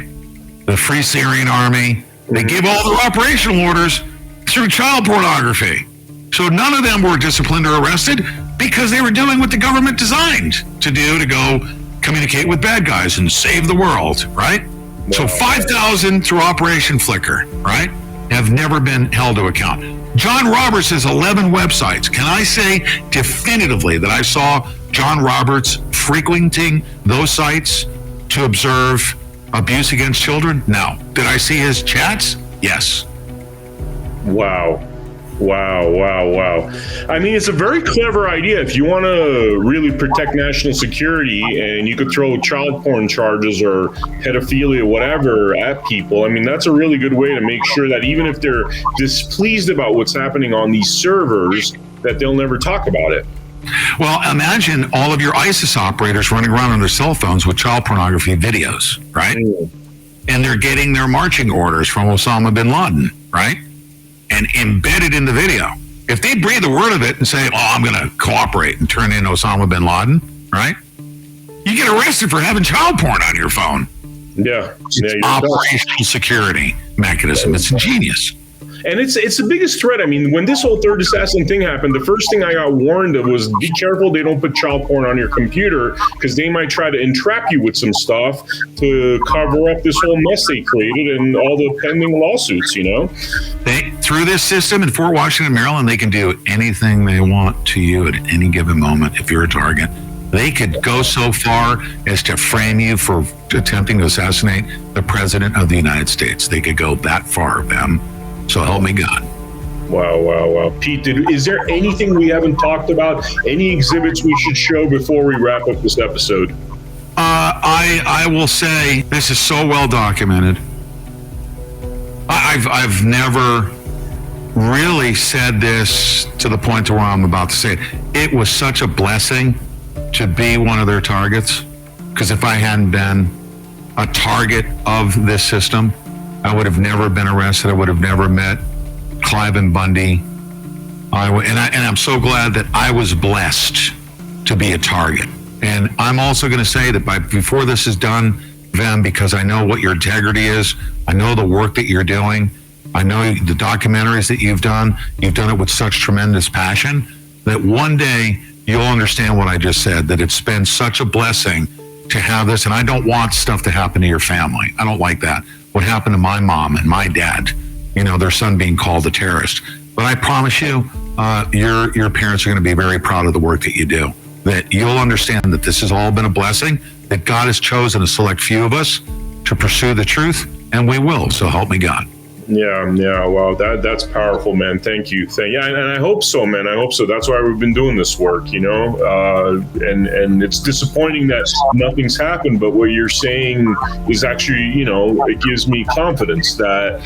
The Free Syrian Army. They give all their operational orders through child pornography. So none of them were disciplined or arrested because they were doing what the government designed to do, to go communicate with bad guys and save the world, right? Wow. So 5,000 through Operation Flicker, right, have never been held to account. John Roberts has 11 websites. Can I say definitively that I saw John Roberts frequenting those sites to observe abuse against children? No. Did I see his chats? Yes. Wow. I mean, it's a very clever idea. If you want to really protect national security, and you could throw child porn charges or pedophilia, whatever, at people, I mean, that's a really good way to make sure that even if they're displeased about what's happening on these servers, that they'll never talk about it. Well, imagine all of your ISIS operators running around on their cell phones with child pornography videos, right? and they're getting their marching orders from Osama bin Laden, right? And embedded in the video. If they breathe a word of it and say, I'm going to cooperate and turn in Osama bin Laden, right? You get arrested for having child porn on your phone. Yeah. It's operational security mechanism. It's ingenious. And it's the biggest threat. I mean, when this whole third assassin thing happened, the first thing I got warned of was be careful they don't put child porn on your computer, because they might try to entrap you with some stuff to cover up this whole mess they created and all the pending lawsuits, Through this system in Fort Washington, Maryland, they can do anything they want to you at any given moment if you're a target. They could go so far as to frame you for attempting to assassinate the President of the United States. They could go that far, Vem. So help me God. Wow. Pete, is there anything we haven't talked about? Any exhibits we should show before we wrap up this episode? I will say this is so well documented. I've never really said this to the point to where I'm about to say it. It was such a blessing to be one of their targets, because if I hadn't been a target of this system, I would have never been arrested. I would have never met Cliven Bundy. And I'm so glad that I was blessed to be a target. And I'm also going to say that before this is done, Vem, because I know what your integrity is, I know the work that you're doing, I know the documentaries that you've done it with such tremendous passion, that one day you'll understand what I just said, that it's been such a blessing to have this. And I don't want stuff to happen to your family. I don't like that. What happened to my mom and my dad, their son being called a terrorist. But I promise you, your parents are going to be very proud of the work that you do, that you'll understand that this has all been a blessing, that God has chosen a select few of us to pursue the truth, and we will. So help me God. Yeah. Wow, that's powerful, man. Thank you. And I hope so, man. I hope so. That's why we've been doing this work, and it's disappointing that nothing's happened, but what you're saying is actually, it gives me confidence that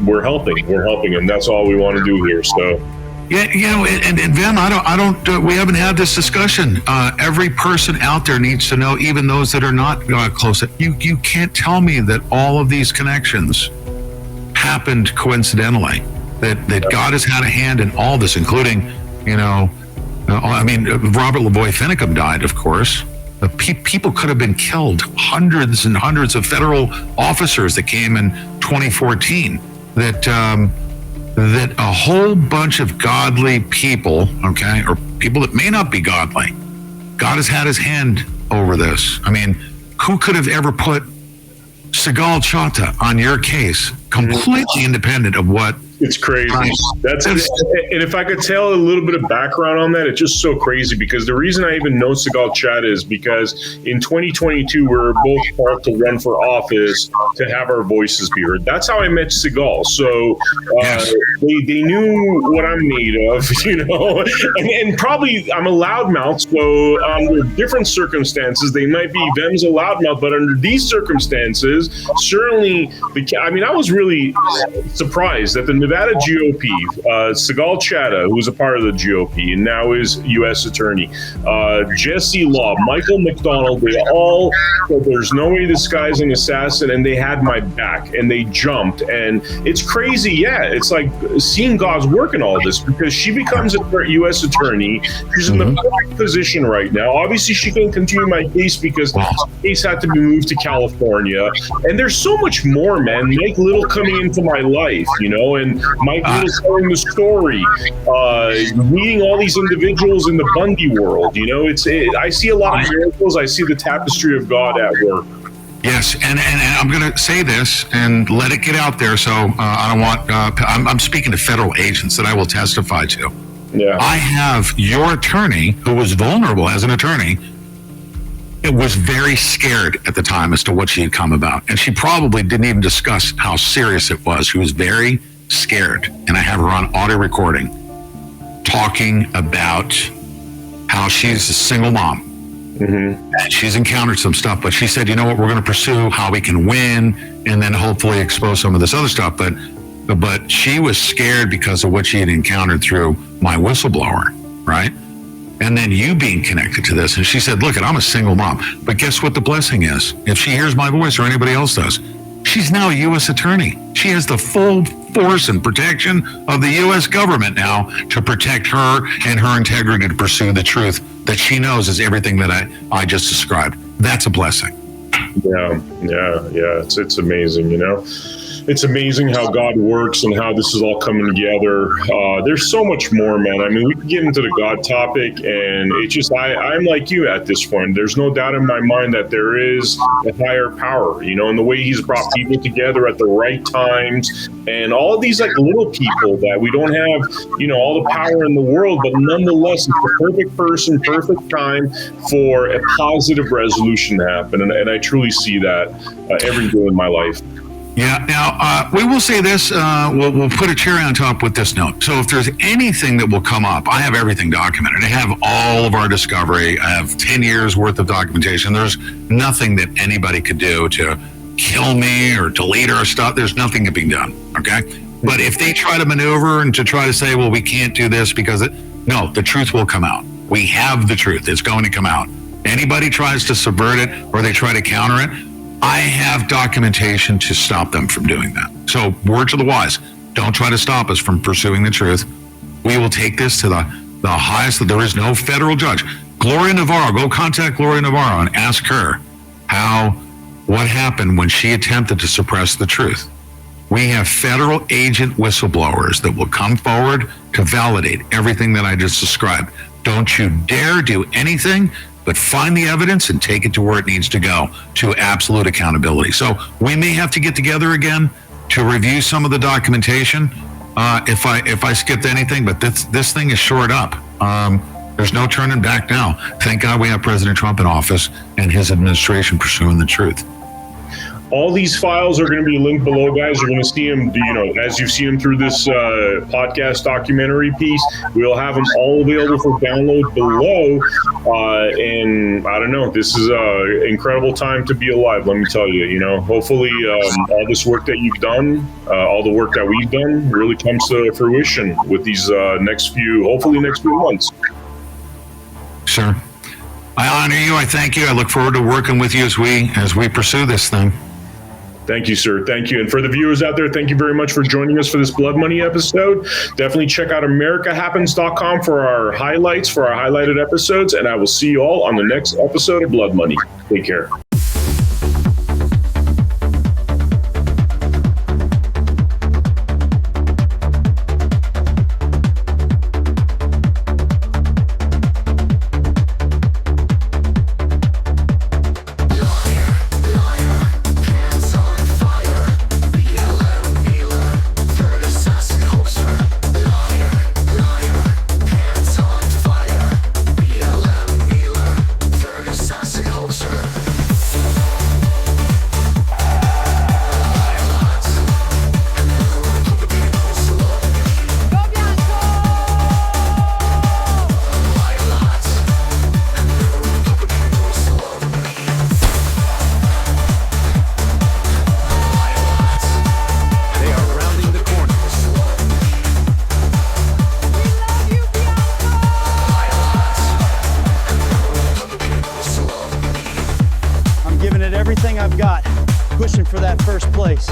we're helping, and that's all we want to do here. So. Yeah, and Vem, we haven't had this discussion. Every person out there needs to know, even those that are not close. You can't tell me that all of these connections happened coincidentally, that God has had a hand in all this, including, Robert Lavoie Finicum died, of course. People could have been killed, hundreds and hundreds of federal officers that came in 2014, that a whole bunch of godly people, or people that may not be godly, God has had his hand over this. I mean, who could have ever put Sigal Chattah on your case, completely independent of what? It's crazy. And if I could tell a little bit of background on that, it's just so crazy, because the reason I even know Sigal Chattah is because in 2022, we were both part to run for office to have our voices be heard. That's how I met Sigal. So they knew what I'm made of, and probably I'm a loudmouth. So under different circumstances, they might be Vem's a loudmouth, but under these circumstances, certainly, I was really surprised that the Nevada GOP, Sigal Chattah, who's a part of the GOP and now is U.S. Attorney, Jesse Law, Michael McDonald, they all said there's no way this guy's an assassin, and they had my back, and they jumped. And it's crazy, it's like seeing God's work in all this, because she becomes a U.S. Attorney. She's in the perfect position right now. Obviously, she couldn't continue my case because the case had to be moved to California. And there's so much more, man. Mike Little coming into my life, and Mike Little telling the story, meeting all these individuals in the Bundy world. I see a lot of miracles. I see the tapestry of God at work. Yes, and I'm going to say this and let it get out there. So I don't want. I'm speaking to federal agents that I will testify to. Yeah, I have your attorney, who was vulnerable as an attorney. It was very scared at the time as to what she had come about, and she probably didn't even discuss how serious it was. She was very scared, and I have her on audio recording talking about how she's a single mom. And she's encountered some stuff, but she said, you know what, we're going to pursue how we can win and then hopefully expose some of this other stuff. But she was scared because of what she had encountered through my whistleblower, right? and then you being connected to this. And she said, look, I'm a single mom. But guess what the blessing is? If she hears my voice or anybody else does, she's now a U.S. attorney. She has the full force and protection of the U.S. government now to protect her and her integrity to pursue the truth that she knows is everything that I just described. That's a blessing. Yeah. It's amazing, It's amazing how God works and how this is all coming together. There's so much more, man. I mean, we can get into the God topic, and it's just, I'm like you at this point. There's no doubt in my mind that there is a higher power, and the way he's brought people together at the right times, and all of these like little people that we don't have, all the power in the world, but nonetheless, it's the perfect person, perfect time for a positive resolution to happen. And I truly see that every day in my life. Yeah. Now, we will say this. We'll put a cherry on top with this note. So if there's anything that will come up, I have everything documented. I have all of our discovery. I have 10 years worth of documentation. There's nothing that anybody could do to kill me or delete our stuff. There's nothing being done. Okay. But if they try to maneuver and to try to say, well, we can't do this because no, the truth will come out. We have the truth. It's going to come out. Anybody tries to subvert it or they try to counter it, I have documentation to stop them from doing that. So, word to the wise, don't try to stop us from pursuing the truth. We will take this to the highest. There is no federal judge. Gloria Navarro, go contact Gloria Navarro and ask her what happened when she attempted to suppress the truth. We have federal agent whistleblowers that will come forward to validate everything that I just described. Don't you dare do anything but find the evidence and take it to where it needs to go, to absolute accountability. So we may have to get together again to review some of the documentation if I skipped anything, but this thing is shored up. There's no turning back now. Thank God we have President Trump in office and his administration pursuing the truth. All these files are going to be linked below, guys. You're going to see them, as you've seen them through this podcast documentary piece. We'll have them all available for download below. And I don't know, this is an incredible time to be alive, let me tell you. Hopefully all this work that you've done, all the work that we've done really comes to fruition with these next few months. Sure. I honor you. I thank you. I look forward to working with you as we pursue this thing. Thank you, sir. Thank you. And for the viewers out there, thank you very much for joining us for this Blood Money episode. Definitely check out AmericaHappens.com for our highlights, for our highlighted episodes. And I will see you all on the next episode of Blood Money. Take care. Everything I've got, pushing for that first place.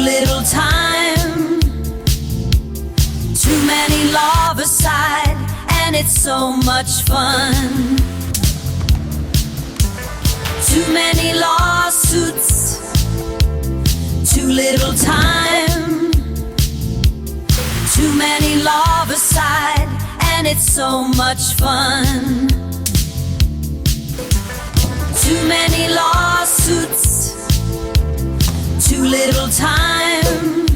little time. Too many love aside, and it's so much fun. Too Too many lawsuits, too little time, too many love aside, and it's so much fun. Too many lawsuits, too little time,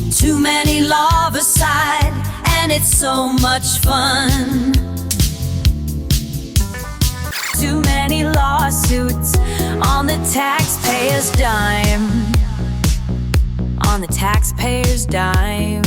too many love aside, and it's so much fun. Too many lawsuits on the taxpayer's dime, on the taxpayer's dime.